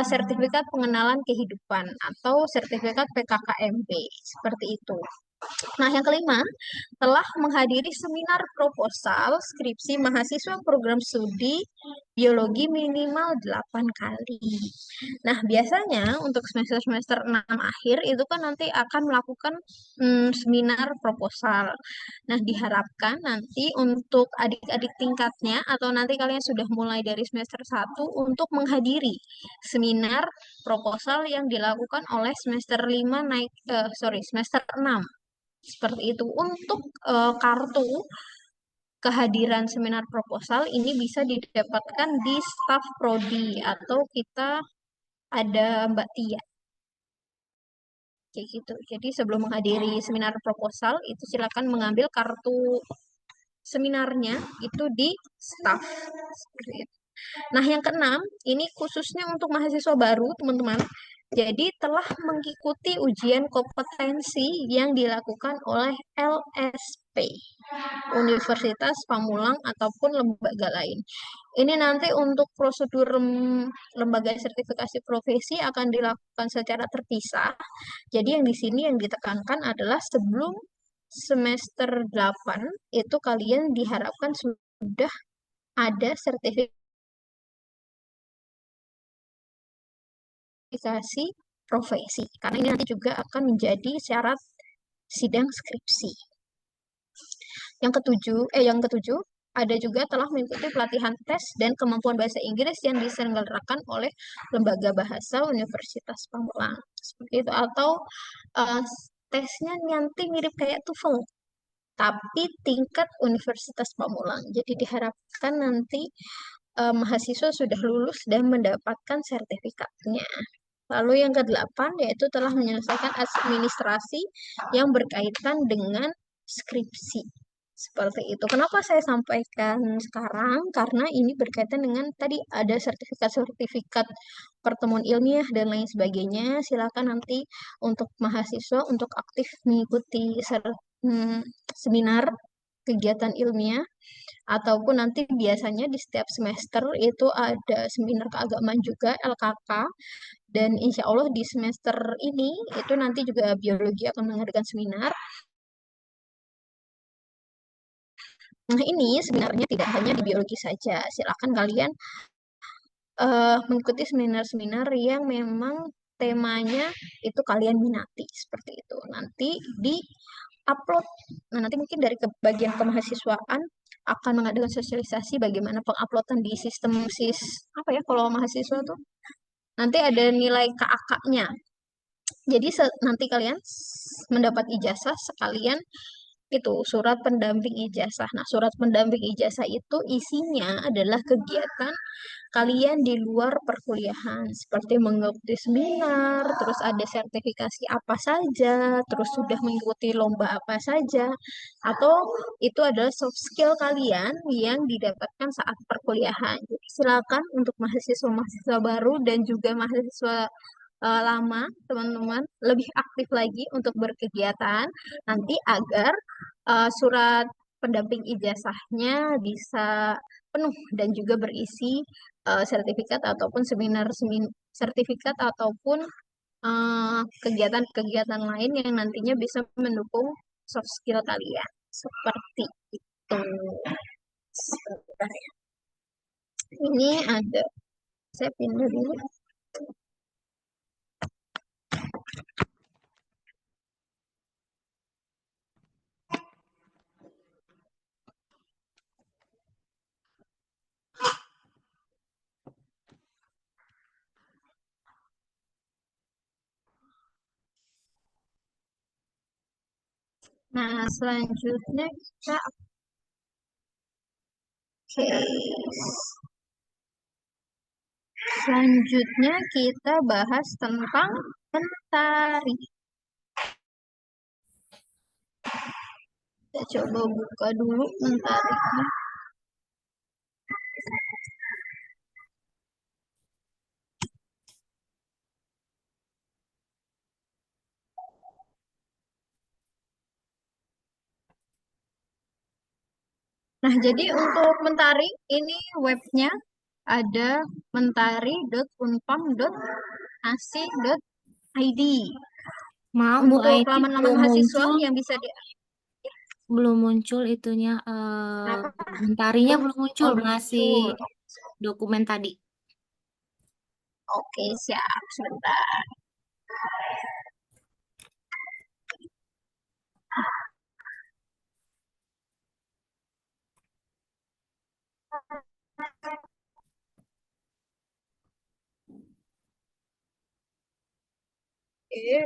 sertifikat pengenalan kehidupan atau sertifikat PKKMB seperti itu. Nah, yang kelima, telah menghadiri seminar proposal skripsi mahasiswa program studi biologi minimal 8 kali. Nah, biasanya untuk semester-semester 6 akhir itu kan nanti akan melakukan seminar proposal. Nah, diharapkan nanti untuk adik-adik tingkatnya atau nanti kalian sudah mulai dari semester 1 untuk menghadiri seminar proposal yang dilakukan oleh semester 5 semester 6. Seperti itu. Untuk kartu kehadiran seminar proposal ini bisa didapatkan di staf prodi atau kita ada Mbak Tia. Kayak gitu. Jadi sebelum menghadiri seminar proposal itu silakan mengambil kartu seminarnya itu di staf. Seperti itu. Nah, yang keenam, ini khususnya untuk mahasiswa baru, teman-teman. Jadi telah mengikuti ujian kompetensi yang dilakukan oleh LSP, Universitas Pamulang ataupun lembaga lain. Ini nanti untuk prosedur lembaga sertifikasi profesi akan dilakukan secara terpisah. Jadi yang di sini yang ditekankan adalah sebelum semester 8 itu kalian diharapkan sudah ada sertifikasi profesi karena ini nanti juga akan menjadi syarat sidang skripsi. Yang ketujuh ada juga telah mengikuti pelatihan tes dan kemampuan bahasa Inggris yang diselenggarakan oleh Lembaga Bahasa Universitas Pamulang. Seperti itu, atau tesnya nanti mirip kayak TOEFL tapi tingkat Universitas Pamulang. Jadi diharapkan nanti mahasiswa sudah lulus dan mendapatkan sertifikatnya. Lalu yang ke-8 yaitu telah menyelesaikan administrasi yang berkaitan dengan skripsi. Seperti itu. Kenapa saya sampaikan sekarang? Karena ini berkaitan dengan tadi ada sertifikat-sertifikat pertemuan ilmiah dan lain sebagainya. Silakan nanti untuk mahasiswa untuk aktif mengikuti seminar kegiatan ilmiah ataupun nanti biasanya di setiap semester itu ada seminar keagamaan juga LKK dan insya Allah di semester ini itu nanti juga biologi akan mengadakan seminar. Nah, ini sebenarnya tidak hanya di biologi saja. Silakan kalian mengikuti seminar-seminar yang memang temanya itu kalian minati seperti itu. Nanti di upload. Nah, nanti mungkin dari bagian kemahasiswaan akan mengadakan sosialisasi bagaimana penguploadan di sistem apa ya kalau mahasiswa tuh nanti ada nilai KAK-nya. Jadi nanti kalian mendapat ijazah sekalian itu surat pendamping ijazah. Nah, surat pendamping ijazah itu isinya adalah kegiatan kalian di luar perkuliahan seperti mengikuti seminar, terus ada sertifikasi apa saja, terus sudah mengikuti lomba apa saja, atau itu adalah soft skill kalian yang didapatkan saat perkuliahan. Jadi silakan untuk mahasiswa-mahasiswa baru dan juga mahasiswa lama, teman-teman, lebih aktif lagi untuk berkegiatan nanti agar surat pendamping ijazahnya bisa penuh dan juga berisi sertifikat ataupun sertifikat ataupun kegiatan-kegiatan lain yang nantinya bisa mendukung soft skill kalian. Seperti itu. Sebentar ya. Ini ada, saya pindah dulu. Nah, selanjutnya kita selanjutnya kita bahas tentang mentari. Kita coba buka dulu mentarinya. Nah, jadi untuk mentari ini webnya ada mentari.unpam.ac.id. Maaf Bu Untuk Aini laman-laman belum mahasiswa muncul, yang bisa itunya Kenapa? mentarinya belum muncul, belum masih muncul. dokumen tadi. Oke, siap. Sebentar. Oke.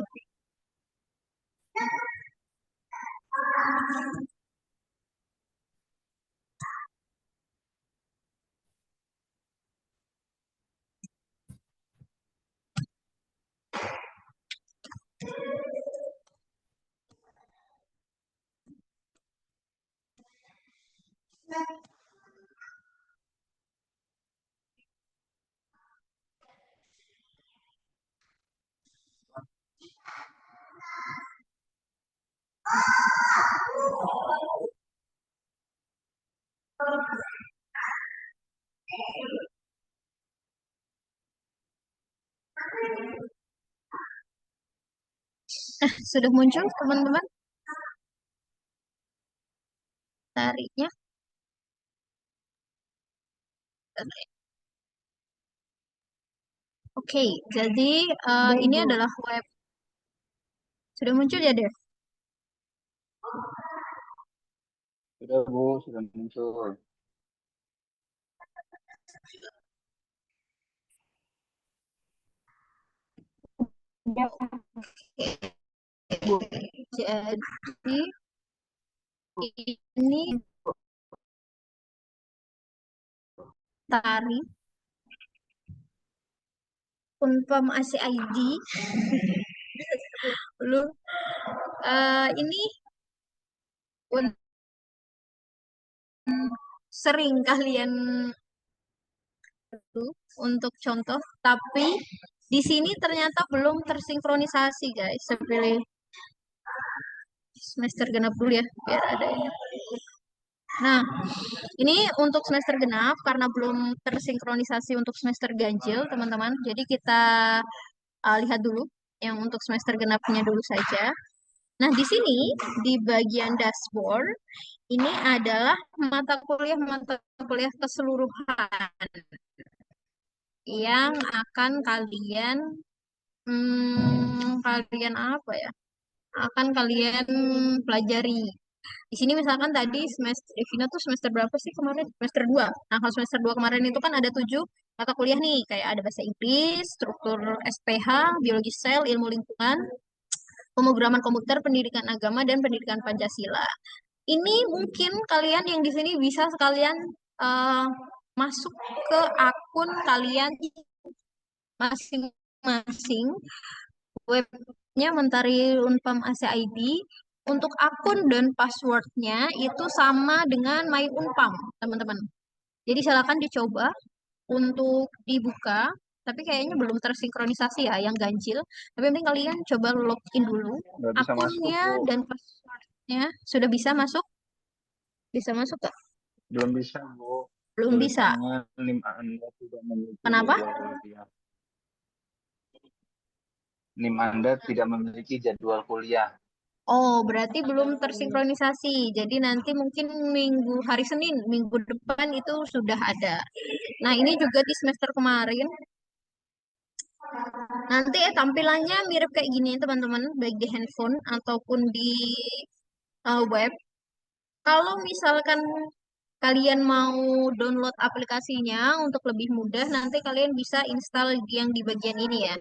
Nah, sudah muncul teman-teman tariknya. Oke, jadi ini adalah web. Sudah muncul ya, Dev? Sudah Bu, sudah muncul. Jadi ini tari Unpam ACID. Lalu ini sering kalian untuk contoh, tapi di sini ternyata belum tersinkronisasi, guys. Saya pilih semester genap dulu ya, biar ada ini. Nah, ini untuk semester genap karena belum tersinkronisasi untuk semester ganjil, teman-teman. Jadi kita lihat dulu yang untuk semester genapnya dulu saja. Nah, di sini di bagian dashboard ini adalah mata kuliah keseluruhan yang akan kalian apa ya? Akan kalian pelajari. Di sini misalkan tadi semester Devina tuh semester berapa sih kemarin? Semester 2. Nah, kalau semester 2 kemarin itu kan ada 7 mata kuliah nih, kayak ada bahasa Inggris, struktur SPH, biologi sel, ilmu lingkungan, pemrograman komputer, pendidikan agama, dan pendidikan Pancasila. Ini mungkin kalian yang di sini bisa sekalian masuk ke akun kalian masing-masing, webnya Mentari Unpam ACID. Untuk akun dan passwordnya itu sama dengan My Unpam, teman-teman. Jadi silakan dicoba untuk dibuka, tapi kayaknya belum tersinkronisasi ya yang ganjil. Tapi penting kalian coba login dulu Nggak bisa masuk akunnya Bu. dan passwordnya. Sudah bisa masuk? Bisa masuk, Kak? Belum bisa Bu. Belum bisa. Tulisannya NIM Anda tidak memiliki Kenapa? jadwal kuliah. NIM Anda tidak memiliki jadwal kuliah. Oh, berarti belum tersinkronisasi. Jadi nanti mungkin hari Senin, minggu depan itu sudah ada. Nah, ini juga di semester kemarin. Nanti tampilannya mirip kayak gini, teman-teman, baik di handphone ataupun di web. Kalau misalkan kalian mau download aplikasinya untuk lebih mudah, nanti kalian bisa install yang di bagian ini ya.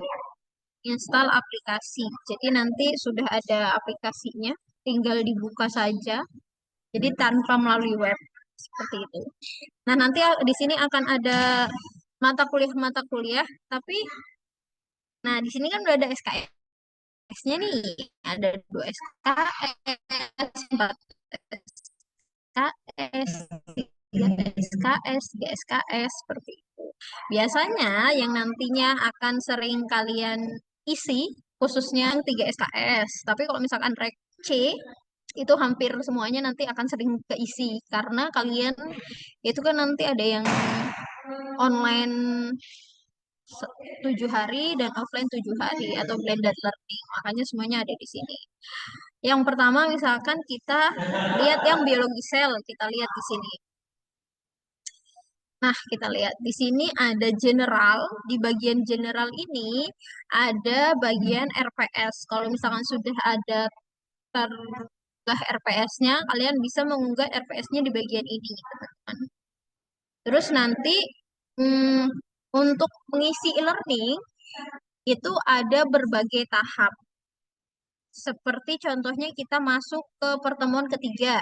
Install aplikasi. Jadi nanti sudah ada aplikasinya, tinggal dibuka saja. Jadi tanpa melalui web seperti itu. Nah, nanti di sini akan ada mata kuliah, tapi nah di sini kan udah ada SKS-nya nih. Ada 2 SKS, 4 SKS, 3 SKS, 3 SKS seperti itu. Biasanya yang nantinya akan sering kalian isi khususnya 3 SKS. Tapi kalau misalkan rek C itu hampir semuanya nanti akan sering keisi karena kalian itu kan nanti ada yang online 7 hari dan offline 7 hari atau blended learning, makanya semuanya ada di sini. Yang pertama misalkan kita lihat yang biologi sel, kita lihat di sini. Nah, kita lihat di sini ada general. Di bagian general ini ada bagian RPS. Kalau misalkan sudah ada terunggah RPS-nya, kalian bisa mengunggah RPS-nya di bagian ini, teman-teman. Terus nanti untuk mengisi e-learning itu ada berbagai tahap. Seperti contohnya kita masuk ke pertemuan ketiga.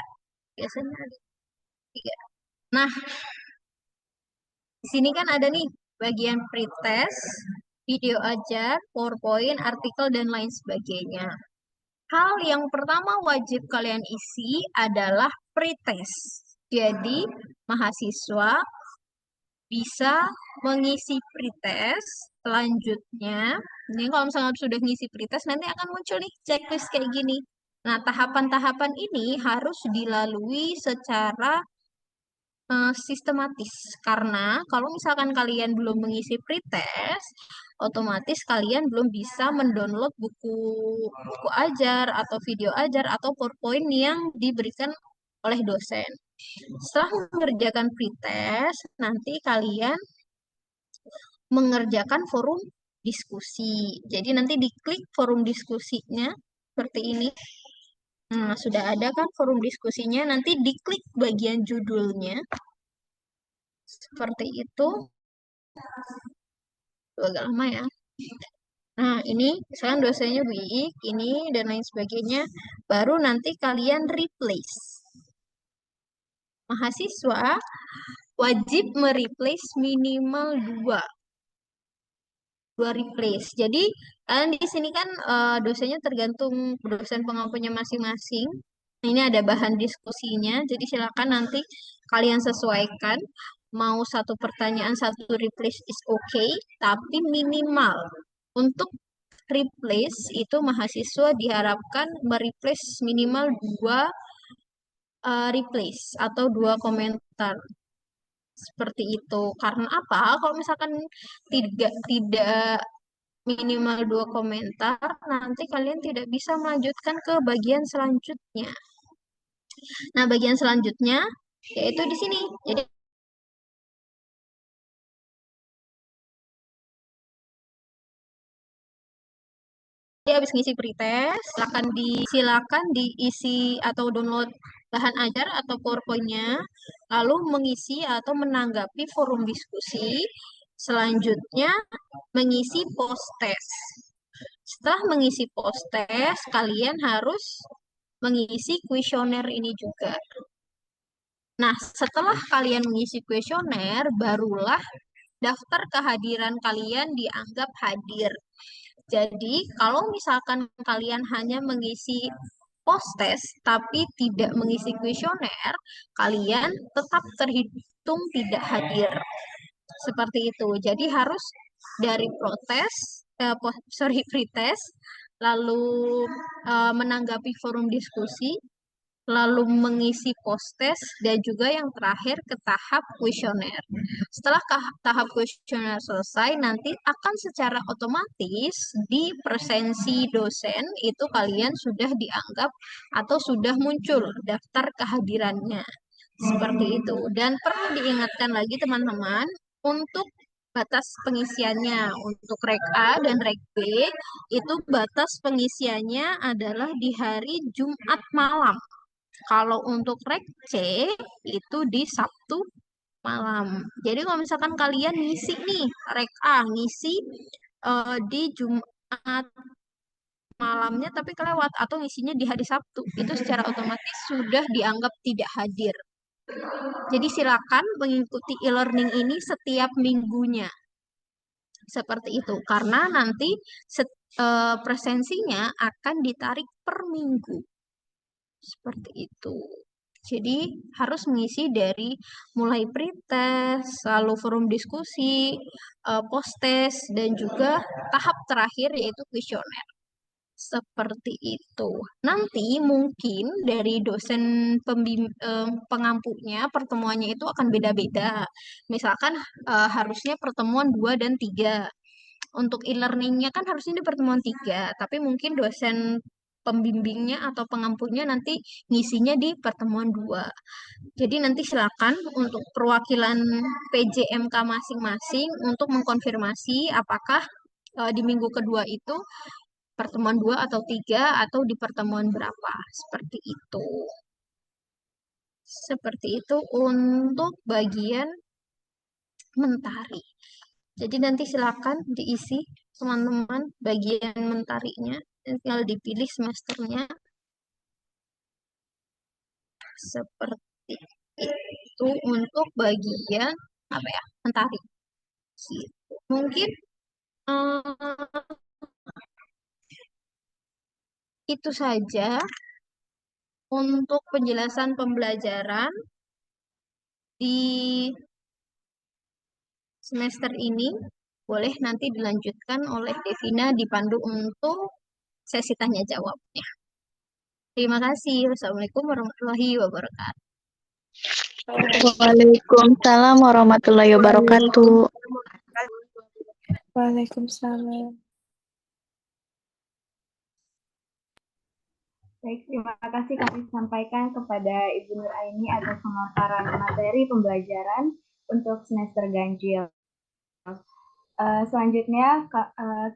Biasanya ada 3. Nah, di sini kan ada nih bagian pretest, video ajar, PowerPoint, artikel, dan lain sebagainya. Hal yang pertama wajib kalian isi adalah pretest. Jadi, mahasiswa bisa mengisi pretest. Selanjutnya, ini kalau misalnya sudah ngisi pretest, nanti akan muncul nih checklist kayak gini. Nah, tahapan-tahapan ini harus dilalui secara sistematis. Karena kalau misalkan kalian belum mengisi pretest, otomatis kalian belum bisa mendownload buku ajar atau video ajar atau PowerPoint yang diberikan oleh dosen. Setelah mengerjakan pretest, nanti kalian mengerjakan forum diskusi. Jadi nanti diklik forum diskusinya seperti ini. Nah, sudah ada kan forum diskusinya, nanti diklik bagian judulnya. Seperti itu. Agak lama ya. Nah, ini misalkan dosennya weak, ini dan lain sebagainya. Baru nanti kalian replace. Mahasiswa wajib mereplace minimal 2 replace. Jadi kalian di sini kan dosennya tergantung dosen pengampunya masing-masing. Ini ada bahan diskusinya. Jadi silakan nanti kalian sesuaikan. Mau 1 pertanyaan 1 replace is okay, tapi minimal untuk replace itu mahasiswa diharapkan mereplace minimal 2 replace atau 2 komentar. Seperti itu. Karena apa? Kalau misalkan tidak minimal 2 komentar, nanti kalian tidak bisa melanjutkan ke bagian selanjutnya. Nah, bagian selanjutnya yaitu di sini. Jadi habis ngisi pretest, silakan diisi atau download bahan ajar atau PowerPoint-nya, lalu mengisi atau menanggapi forum diskusi. Selanjutnya, mengisi post-test. Setelah mengisi post-test, kalian harus mengisi kuesioner ini juga. Nah, setelah kalian mengisi kuesioner, barulah daftar kehadiran kalian dianggap hadir. Jadi, kalau misalkan kalian hanya mengisi post-test tapi tidak mengisi kuesioner, kalian tetap terhitung tidak hadir. Seperti itu. Jadi harus dari pretest, lalu menanggapi forum diskusi, lalu mengisi post-test, dan juga yang terakhir ke tahap kuesioner. Setelah tahap kuesioner selesai, nanti akan secara otomatis di presensi dosen itu kalian sudah dianggap atau sudah muncul daftar kehadirannya. Seperti itu. Dan perlu diingatkan lagi teman-teman, untuk batas pengisiannya untuk rek A dan rek B itu batas pengisiannya adalah di hari Jumat malam. Kalau untuk rek C itu di Sabtu malam. Jadi kalau misalkan kalian ngisi nih rek A ngisi di Jumat malamnya tapi kelewat atau ngisinya di hari Sabtu, itu secara otomatis sudah dianggap tidak hadir. Jadi silakan mengikuti e-learning ini setiap minggunya. Seperti itu. Karena nanti presensinya akan ditarik per minggu. Seperti itu. Jadi harus mengisi dari mulai pretest, lalu forum diskusi, post-test, dan juga tahap terakhir yaitu kuesioner. Seperti itu. Nanti mungkin dari dosen pengampunya pertemuannya itu akan beda-beda. Misalkan harusnya pertemuan 2 dan 3. Untuk e-learningnya kan harusnya di pertemuan 3, tapi mungkin dosen pembimbingnya atau pengampunya nanti ngisinya di pertemuan 2. Jadi nanti silakan untuk perwakilan PJMK masing-masing untuk mengkonfirmasi apakah di minggu kedua itu pertemuan 2 atau 3 atau di pertemuan berapa. Seperti itu. Seperti itu untuk bagian mentari. Jadi nanti silakan diisi teman-teman bagian mentarinya. Tinggal dipilih semesternya. Seperti itu untuk bagian apa ya, mentari. Gitu. Mungkin itu saja untuk penjelasan pembelajaran di semester ini. Boleh nanti dilanjutkan oleh Devina dipandu untuk sesi tanya jawabnya. Terima kasih. Wassalamualaikum warahmatullahi wabarakatuh. Waalaikumsalam warahmatullahi wabarakatuh. Waalaikumsalam. Baik, terima kasih kami sampaikan kepada Ibu Nur Aini atas pemaparan materi pembelajaran untuk semester ganjil. Selanjutnya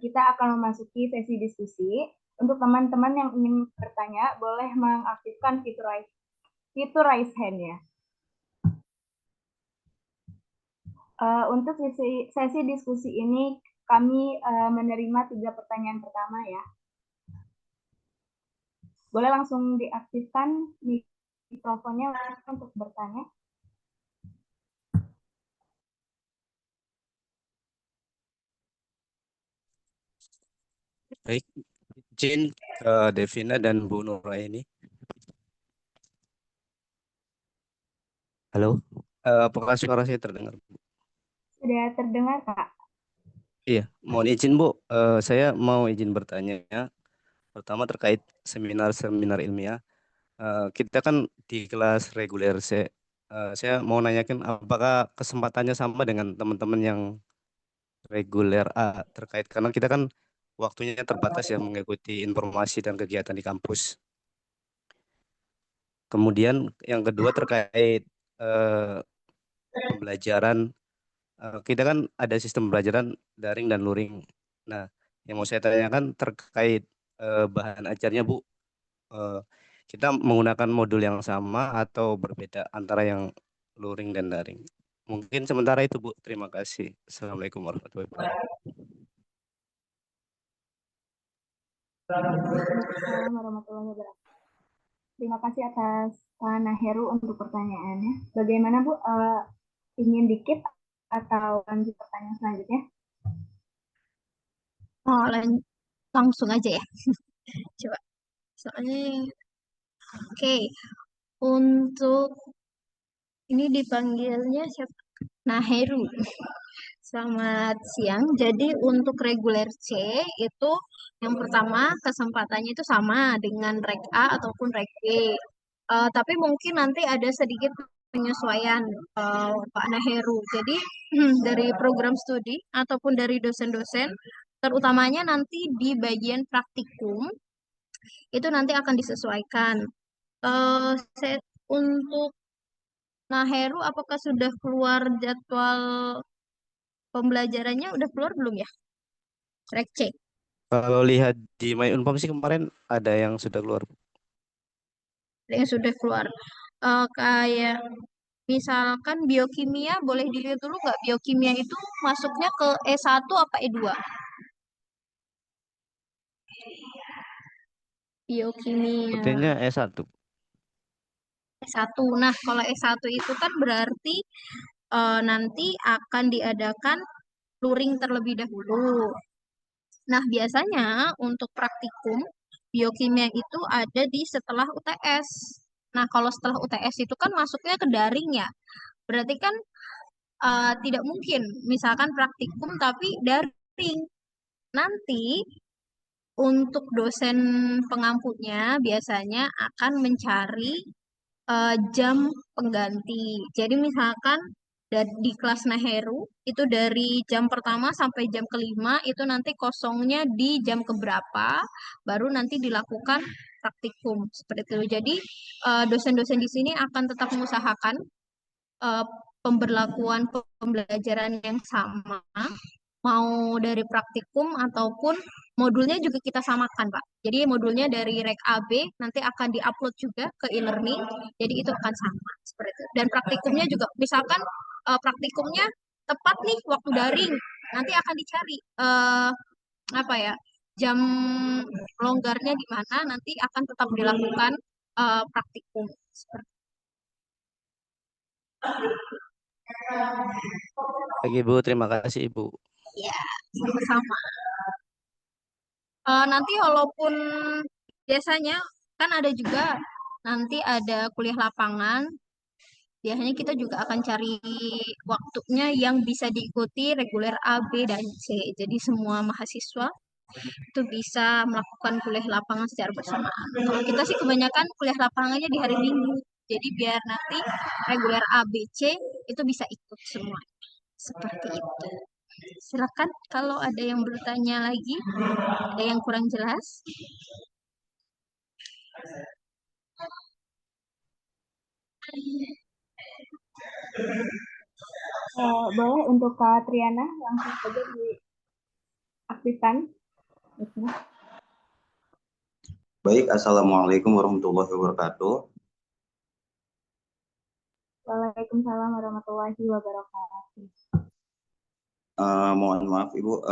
kita akan memasuki sesi diskusi. Untuk teman-teman yang ingin bertanya, boleh mengaktifkan fitur raise hand ya. Untuk sesi diskusi ini kami menerima 3 pertanyaan pertama ya. Boleh langsung diaktifkan mikrofonnya untuk bertanya. Baik, izin ke Devina dan Bu Nuraini. Halo, apakah suara saya terdengar? Sudah terdengar, Kak? Iya, mohon izin Bu, saya mau izin bertanya. Pertama terkait seminar-seminar ilmiah. Kita kan di kelas reguler C. Saya mau nanyakan apakah kesempatannya sama dengan teman-teman yang reguler A terkait karena kita kan waktunya terbatas ya mengikuti informasi dan kegiatan di kampus. Kemudian yang kedua terkait pembelajaran, kita kan ada sistem pembelajaran daring dan luring. Nah, yang mau saya tanyakan terkait bahan ajarnya Bu, kita menggunakan modul yang sama atau berbeda antara yang luring dan daring? Mungkin sementara itu Bu, terima kasih. Assalamualaikum warahmatullahi wabarakatuh. Assalamualaikum warahmatullahi wabarakatuh. Terima kasih atas Pak Heru untuk pertanyaannya. Bagaimana Bu? Ingin dikit atau lanjut pertanyaan selanjutnya? Oh, langsung aja ya. Coba. Soalnya, oke. Untuk ini dipanggilnya siapa? Heru. Selamat siang. Jadi untuk reguler C itu yang pertama kesempatannya itu sama dengan rek A ataupun rek B. Tapi mungkin nanti ada sedikit penyesuaian Pak Naheru. Jadi dari program studi ataupun dari dosen-dosen, terutamanya nanti di bagian praktikum itu nanti akan disesuaikan. Untuk Naheru, apakah sudah keluar jadwal pembelajarannya? Udah keluar belum ya? Cek. Kalau lihat di My Unpam sih kemarin ada yang sudah keluar. Yang sudah keluar. Kayak misalkan biokimia, boleh dilihat dulu nggak biokimia itu masuknya ke E1 apa E2? Biokimia Sepertinya S1. E1. Nah, kalau E1 itu kan berarti nanti akan diadakan luring terlebih dahulu. Nah, biasanya untuk praktikum biokimia itu ada di setelah UTS. Nah, kalau setelah UTS itu kan masuknya ke daring ya. Berarti kan tidak mungkin misalkan praktikum tapi daring. Nanti untuk dosen pengampunya biasanya akan mencari jam pengganti. Jadi misalkan di kelas Naheru itu dari jam pertama sampai jam kelima itu nanti kosongnya di jam keberapa, baru nanti dilakukan praktikum seperti itu. Jadi dosen-dosen di sini akan tetap mengusahakan eh, pemberlakuan pembelajaran yang sama, mau dari praktikum ataupun modulnya juga kita samakan, Pak. Jadi modulnya dari Rek AB nanti akan diupload juga ke e-learning, jadi itu akan sama seperti itu. Dan praktikumnya juga, misalkan praktikumnya tepat nih waktu daring, nanti akan dicari apa ya jam longgarnya di mana, nanti akan tetap dilakukan praktikum. Seperti Oke Ibu, terima kasih Ibu. ya, sama-sama. Nanti walaupun biasanya kan ada juga nanti ada kuliah lapangan, biasanya kita juga akan cari waktunya yang bisa diikuti reguler A, B, dan C. Jadi semua mahasiswa itu bisa melakukan kuliah lapangan secara bersamaan. Kalau kita sih kebanyakan kuliah lapangannya di hari Minggu. Jadi biar nanti reguler A, B, C itu bisa ikut semua. Seperti itu. Silakan kalau ada yang bertanya lagi, ada yang kurang jelas. Boleh untuk Kak Triana langsung saja diaktifkan. Baik, Assalamualaikum warahmatullahi wabarakatuh. Waalaikumsalam warahmatullahi wabarakatuh. Mohon maaf Ibu,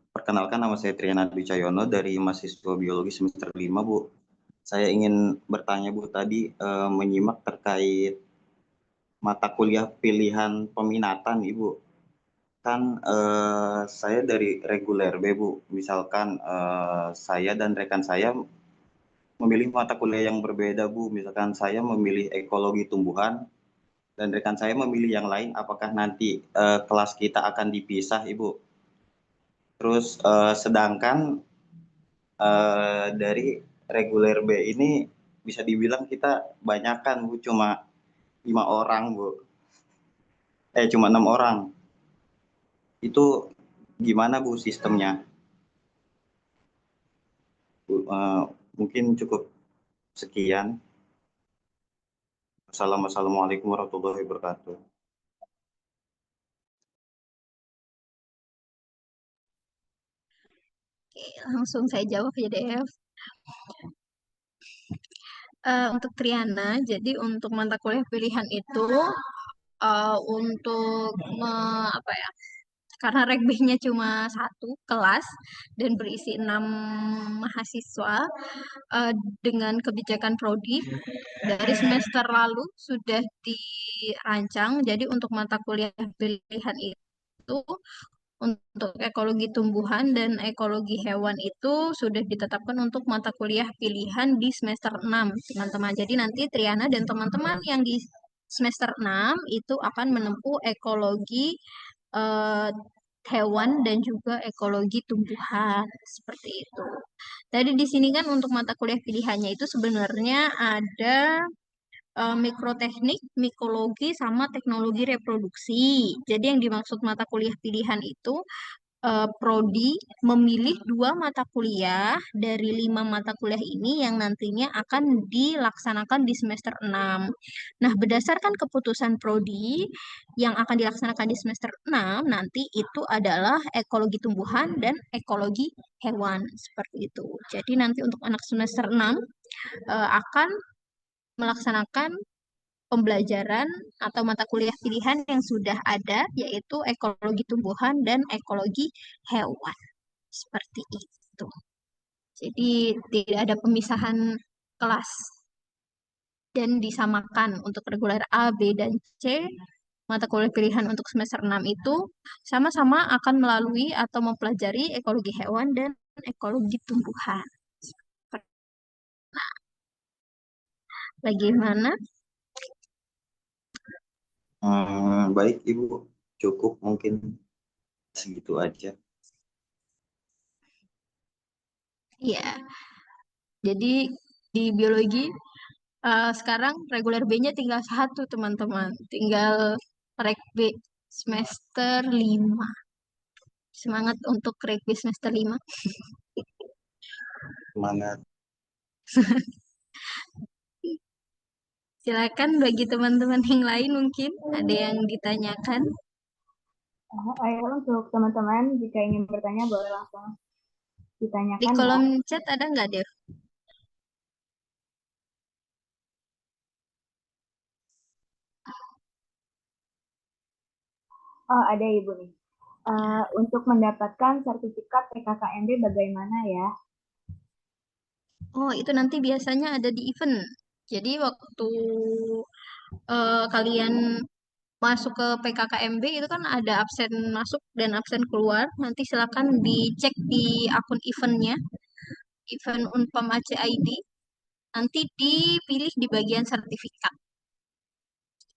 perkenalkan nama saya Triana Dwi Cahyono dari mahasiswa biologi semester 5 Bu. Saya ingin bertanya Bu tadi menyimak terkait mata kuliah pilihan peminatan Ibu. Kan saya dari reguler B Bu, misalkan saya dan rekan saya memilih mata kuliah yang berbeda Bu, misalkan saya memilih ekologi tumbuhan dan rekan saya memilih yang lain, apakah nanti kelas kita akan dipisah, Ibu? Terus sedangkan dari reguler B ini bisa dibilang kita banyakan, Bu, cuma 5 orang, Bu. Cuma 6 orang. Itu gimana, Bu, sistemnya? Bu, mungkin cukup sekian. Assalamualaikum warahmatullahi wabarakatuh. Oke, langsung saya jawab ya, Dev. Untuk Triana, jadi untuk mata kuliah pilihan itu untuk apa ya? Karena regbehnya cuma satu kelas dan berisi 6 mahasiswa, dengan kebijakan prodi dari semester lalu sudah dirancang. Jadi untuk mata kuliah pilihan itu untuk ekologi tumbuhan dan ekologi hewan itu sudah ditetapkan untuk mata kuliah pilihan di semester 6, teman-teman. Jadi nanti Triana dan teman-teman yang di semester 6 itu akan menempuh ekologi eh, hewan dan juga ekologi tumbuhan seperti itu. Tadi di sini kan untuk mata kuliah pilihannya itu sebenarnya ada mikroteknik, mikologi, sama teknologi reproduksi. Jadi yang dimaksud mata kuliah pilihan itu prodi memilih 2 mata kuliah dari 5 mata kuliah ini yang nantinya akan dilaksanakan di semester 6. Nah, berdasarkan keputusan prodi yang akan dilaksanakan di semester 6, nanti itu adalah ekologi tumbuhan dan ekologi hewan, seperti itu. Jadi nanti untuk anak semester 6 akan melaksanakan pembelajaran atau mata kuliah pilihan yang sudah ada, yaitu ekologi tumbuhan dan ekologi hewan. Seperti itu. Jadi tidak ada pemisahan kelas dan disamakan untuk reguler A, B, dan C. Mata kuliah pilihan untuk semester 6 itu sama-sama akan melalui atau mempelajari ekologi hewan dan ekologi tumbuhan. Bagaimana? Baik Ibu, cukup mungkin segitu aja. Ya, jadi di biologi sekarang reguler B-nya tinggal 1, teman-teman. Tinggal reg B semester 5. Semangat untuk reg B semester 5. Semangat. Silakan bagi teman-teman yang lain mungkin ada yang ditanyakan. Ayo untuk teman-teman jika ingin bertanya boleh langsung Di ditanyakan ya. kolom chat ada nggak, Dev? Oh, ada Ibu nih. Untuk mendapatkan sertifikat PKKMB bagaimana ya? Oh, itu nanti biasanya ada di event. Jadi waktu kalian masuk ke PKKMB itu kan ada absen masuk dan absen keluar. Nanti silakan dicek di akun eventnya, event Unpam Aceh ID. Nanti dipilih di bagian sertifikat.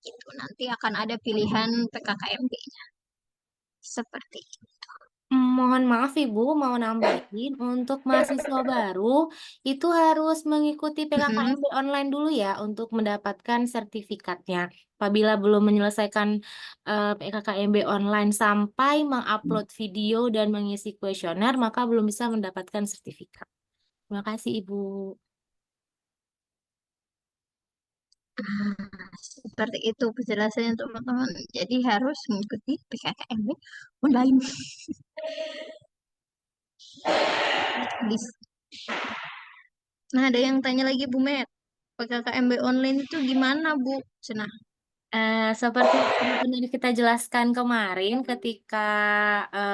Gitu. Nanti akan ada pilihan PKKMB-nya. Seperti itu. Mohon maaf Ibu, mau nambahin untuk mahasiswa baru itu harus mengikuti PKKMB online dulu ya untuk mendapatkan sertifikatnya. Apabila belum menyelesaikan PKKMB online sampai mengupload video dan mengisi kuesioner, maka belum bisa mendapatkan sertifikat. Terima kasih Ibu. Seperti itu penjelasannya teman-teman. Jadi harus mengikuti PKKMB online. Nah, ada yang tanya lagi Bu Met. PKKMB online itu gimana Bu? Cenah. Seperti yang benar kita jelaskan kemarin ketika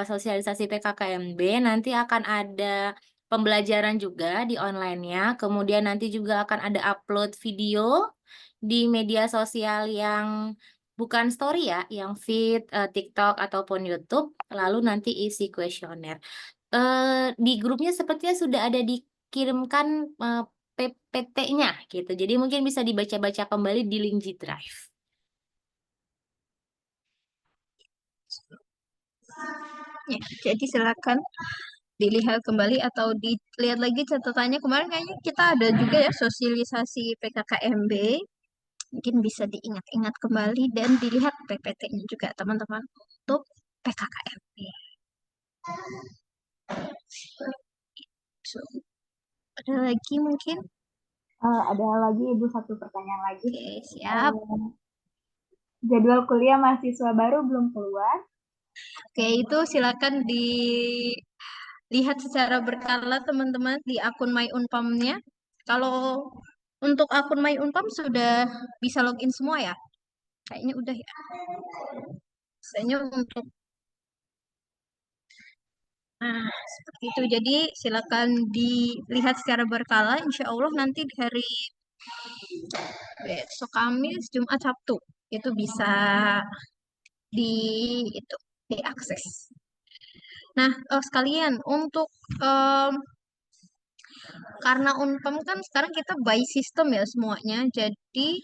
sosialisasi PKKMB, nanti akan ada pembelajaran juga di online-nya, kemudian nanti juga akan ada upload video di media sosial yang bukan story ya, yang feed, TikTok ataupun YouTube, lalu nanti isi kuesioner. Di grupnya sepertinya sudah ada dikirimkan PPT-nya gitu, jadi mungkin bisa dibaca-baca kembali di link G Drive. Ya, jadi silakan dilihat kembali atau dilihat lagi catatannya. Kemarin kayaknya kita ada juga ya sosialisasi PKKMB. Mungkin bisa diingat-ingat kembali dan dilihat PPT-nya juga teman-teman untuk PKKMB. So, ada lagi mungkin? Ada lagi Ibu satu pertanyaan lagi. Oke, siap. Jadwal kuliah mahasiswa baru belum keluar. Oke, itu silakan dilihat secara berkala teman-teman di akun My Unpam-nya. Kalau untuk akun My Unpam sudah bisa login semua ya? Kayaknya udah ya. Biasanya untuk seperti itu. Jadi silakan dilihat secara berkala. Insya Allah nanti di hari besok Kamis, Jumat, Sabtu itu bisa di itu diakses. Nah, sekalian untuk karena Unpam kan sekarang kita by system ya semuanya. Jadi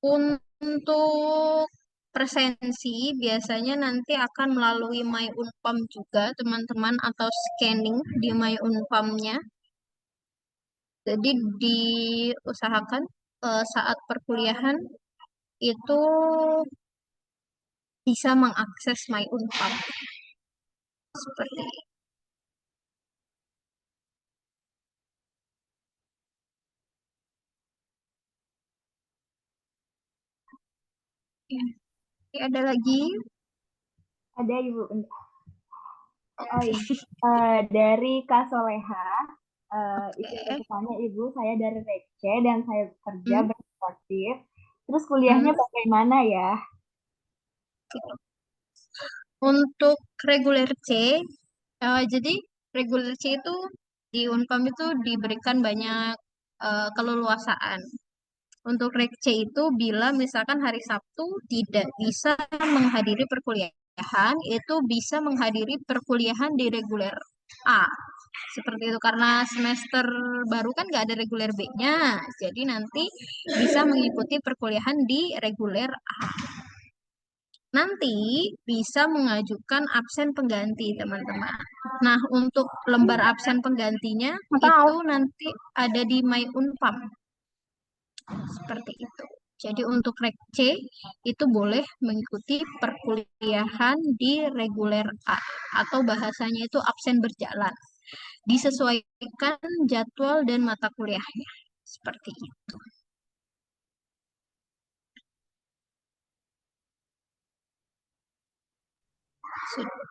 untuk presensi biasanya nanti akan melalui My Unpam juga teman-teman atau scanning di My Unpam-nya. Jadi diusahakan saat perkuliahan itu bisa mengakses My Unpad seperti ya. Ini ada lagi. Ada Ibu. Oh iya. Dari Kak Soleha, izin Oke. bertanya Ibu, saya dari Recce dan saya kerja Hmm. bersportif. Terus kuliahnya bagaimana ya? Untuk reguler C, jadi reguler C itu di Unpam itu diberikan banyak keleluasaan. Untuk reg C itu bila misalkan hari Sabtu tidak bisa menghadiri perkuliahan, itu bisa menghadiri perkuliahan di reguler A. Seperti itu karena semester baru kan nggak ada reguler B-nya, jadi nanti bisa mengikuti perkuliahan di reguler A. Nanti bisa mengajukan absen pengganti, teman-teman. Nah, untuk lembar absen penggantinya itu nanti ada di My Unpam. Seperti itu. Jadi untuk Reg C itu boleh mengikuti perkuliahan di reguler A atau bahasanya itu absen berjalan. Disesuaikan jadwal dan mata kuliahnya. Seperti itu. Sudah.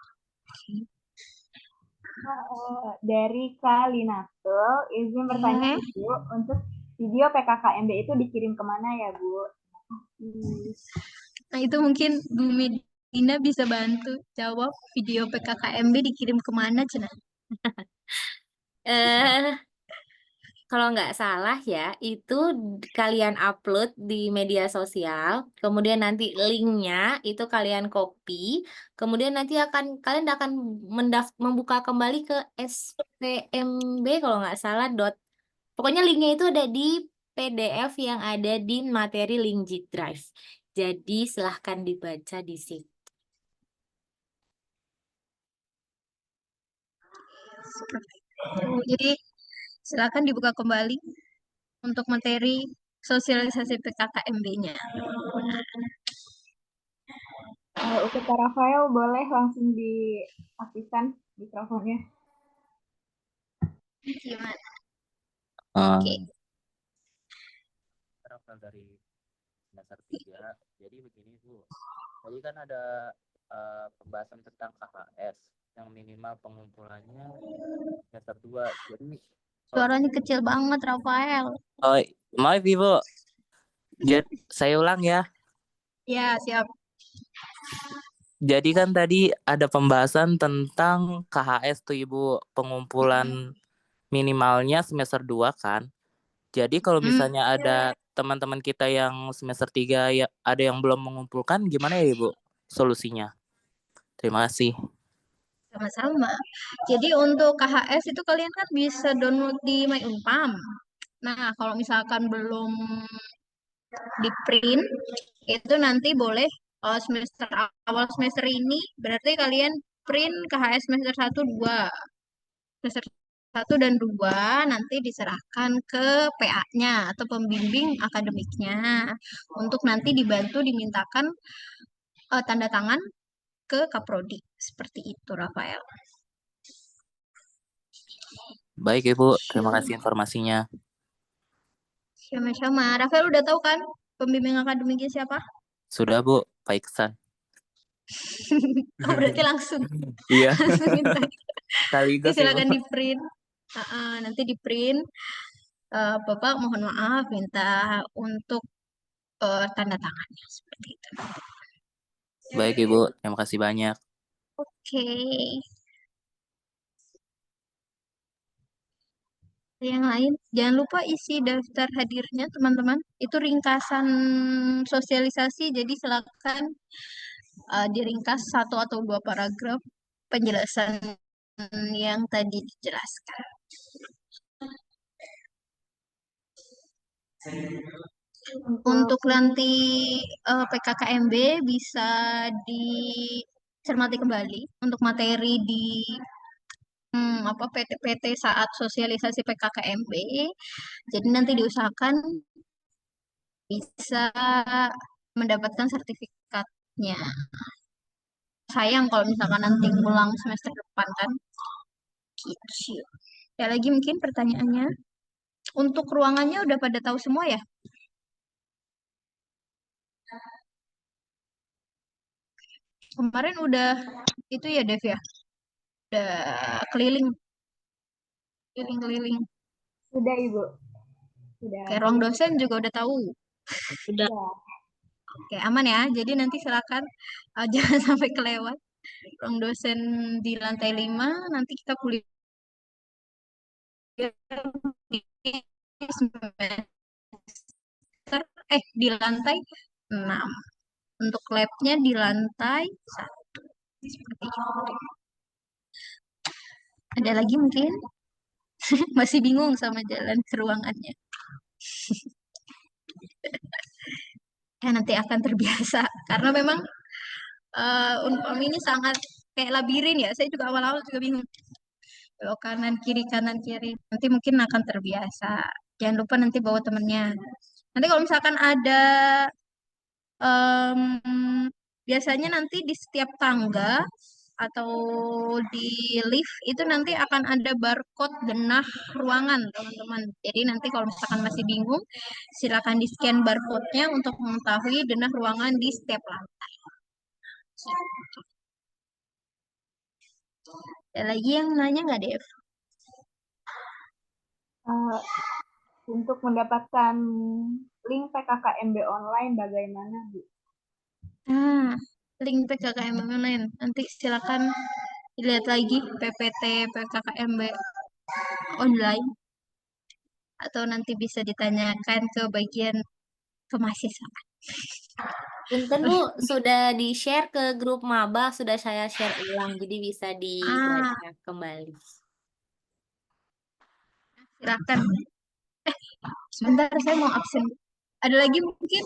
Dari Kak Linatul, izin bertanya Ibu, untuk video PKKMB itu dikirim kemana ya Bu? Nah, itu mungkin Bu Medina bisa bantu jawab video PKKMB dikirim kemana, Cina? Eh, Kalau nggak salah ya, itu kalian upload di media sosial, kemudian nanti linknya itu kalian copy, kemudian nanti kalian akan membuka kembali ke SPMB kalau nggak salah. Pokoknya linknya itu ada di PDF yang ada di materi link G Drive. Jadi silahkan dibaca di situ. Jadi silakan dibuka kembali untuk materi sosialisasi PKKMB-nya. Untuk Kak Rafael, boleh langsung diaktifkan mikrofonnya. Gimana? Oke. Dari semester 3. Jadi begini Bu, tadi kan ada pembahasan tentang KHS yang minimal pengumpulannya semester 2. Jadi Suaranya kecil banget, Rafael. oh, maaf Ibu. Saya ulang ya. Ya, siap. Jadi kan tadi ada pembahasan tentang KHS tuh Ibu, pengumpulan minimalnya semester 2 kan. Jadi kalau misalnya ada teman-teman kita yang semester 3 ya ada yang belum mengumpulkan, gimana ya Ibu solusinya? Terima kasih. Sama-sama. Jadi untuk KHS itu kalian kan bisa download di My Unpam. Nah, kalau misalkan belum di print, itu nanti boleh semester awal semester ini berarti kalian print KHS semester 1, 2. Semester 1 dan 2 nanti diserahkan ke PA-nya atau pembimbing akademiknya untuk nanti dibantu dimintakan tanda tangan ke Kaprodi. Seperti itu, Rafael. Baik Ibu, terima kasih informasinya. Sama-sama. Rafael udah tahu kan pembimbing akademiknya siapa? Sudah Bu, Pak Iksan. Oh, berarti langsung. Iya. Langsung minta. Sekaligus Silakan Ibu. di print. Nanti di print. Bapak mohon maaf minta untuk tanda tangannya seperti itu. Baik Ibu, terima kasih banyak. Oke. Yang lain, jangan lupa isi daftar hadirnya teman-teman. Itu ringkasan sosialisasi, jadi silakan diringkas 1 atau 2 paragraf penjelasan yang tadi dijelaskan. Untuk nanti PKKMB bisa dicermati kembali untuk materi di PT saat sosialisasi PKKMB. Jadi nanti diusahakan bisa mendapatkan sertifikatnya. Sayang kalau misalkan nanti ngulang semester depan kan. Gitu. Ya lagi mungkin pertanyaannya. Untuk ruangannya udah pada tahu semua ya? Kemarin udah itu ya Dev ya? Udah keliling. Keliling-keliling. Sudah, Ibu. Sudah. Kayak ruang dosen juga udah tahu. Udah. Ya. Oke, aman ya. Jadi nanti silakan jangan sampai kelewat. Ruang dosen di lantai 5, nanti kita kuliah di semester di lantai 6. Untuk labnya di lantai 1. Seperti itu. Ada lagi mungkin? Masih bingung sama jalan ke ruangannya. Ya nanti akan terbiasa. Karena memang Unpam ini sangat kayak labirin ya. Saya juga awal-awal juga bingung. Belok kanan kiri nanti mungkin akan terbiasa. Jangan lupa nanti bawa temennya. Nanti kalau misalkan ada biasanya nanti di setiap tangga atau di lift itu nanti akan ada barcode denah ruangan teman-teman. Jadi nanti kalau misalkan masih bingung silakan di scan barcode-nya untuk mengetahui denah ruangan di setiap lantai. Ada lagi yang nanya nggak, Dev? Untuk mendapatkan link PKKMB online bagaimana, Bu? Link PKKMB online. Nanti silakan lihat lagi PPT PKKMB online. Atau nanti bisa ditanyakan ke bagian kemahasiswaan. Punten Bu, sudah di-share ke grup maba, sudah saya share ulang, jadi bisa dibaca kembali. Silakan. Sebentar saya mau absen. Ada lagi mungkin?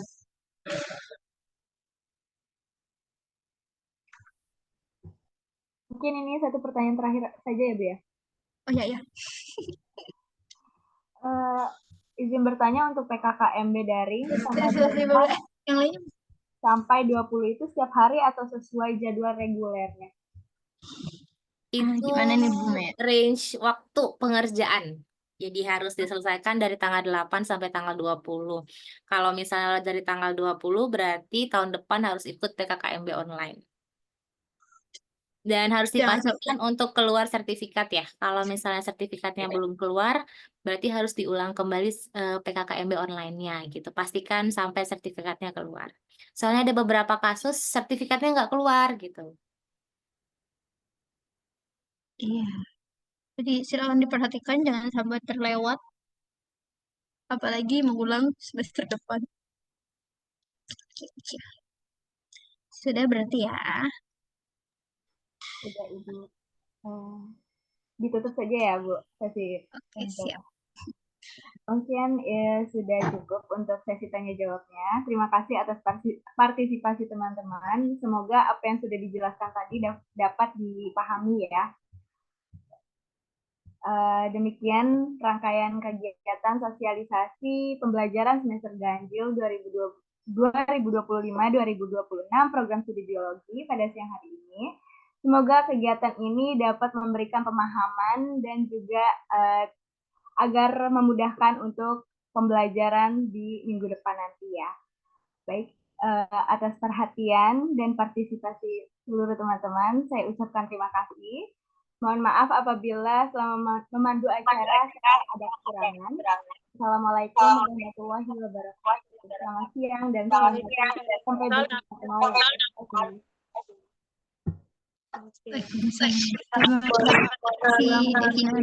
Mungkin ini satu pertanyaan terakhir saja ya, Bu ya? Oh ya. Izin bertanya untuk PKKMB daring yang lainnya sampai 20 itu setiap hari atau sesuai jadwal regulernya? Itu gimana nih Bu Met? range waktu pengerjaan. Jadi harus diselesaikan dari tanggal 8 sampai tanggal 20. Kalau misalnya dari tanggal 20 berarti tahun depan harus ikut PKKMB online. Dan harus dipastikan untuk keluar sertifikat ya. Kalau misalnya sertifikatnya belum keluar, berarti harus diulang kembali PKKMB online-nya gitu. Pastikan sampai sertifikatnya keluar. Soalnya ada beberapa kasus sertifikatnya nggak keluar gitu. Iya. Jadi silakan diperhatikan jangan sampai terlewat. Apalagi mengulang semester depan. Sudah berarti ya. Sudah, Ibu. Ditutup saja ya, Bu, sesi. Oke, siap. Mungkin sudah cukup untuk sesi tanya jawabnya. Terima kasih atas partisipasi teman-teman. Semoga apa yang sudah dijelaskan tadi dapat dipahami ya. Demikian rangkaian kegiatan sosialisasi pembelajaran semester ganjil 2025-2026 program studi biologi pada siang hari ini. Semoga kegiatan ini dapat memberikan pemahaman dan juga agar memudahkan untuk pembelajaran di minggu depan nanti ya. Baik, atas perhatian dan partisipasi seluruh teman-teman, saya ucapkan terima kasih. Mohon maaf apabila selama memandu acara ada kekurangan. Assalamualaikum warahmatullahi wabarakatuh. Selamat siang dan sampai jumpa. Terima kasih, Devina.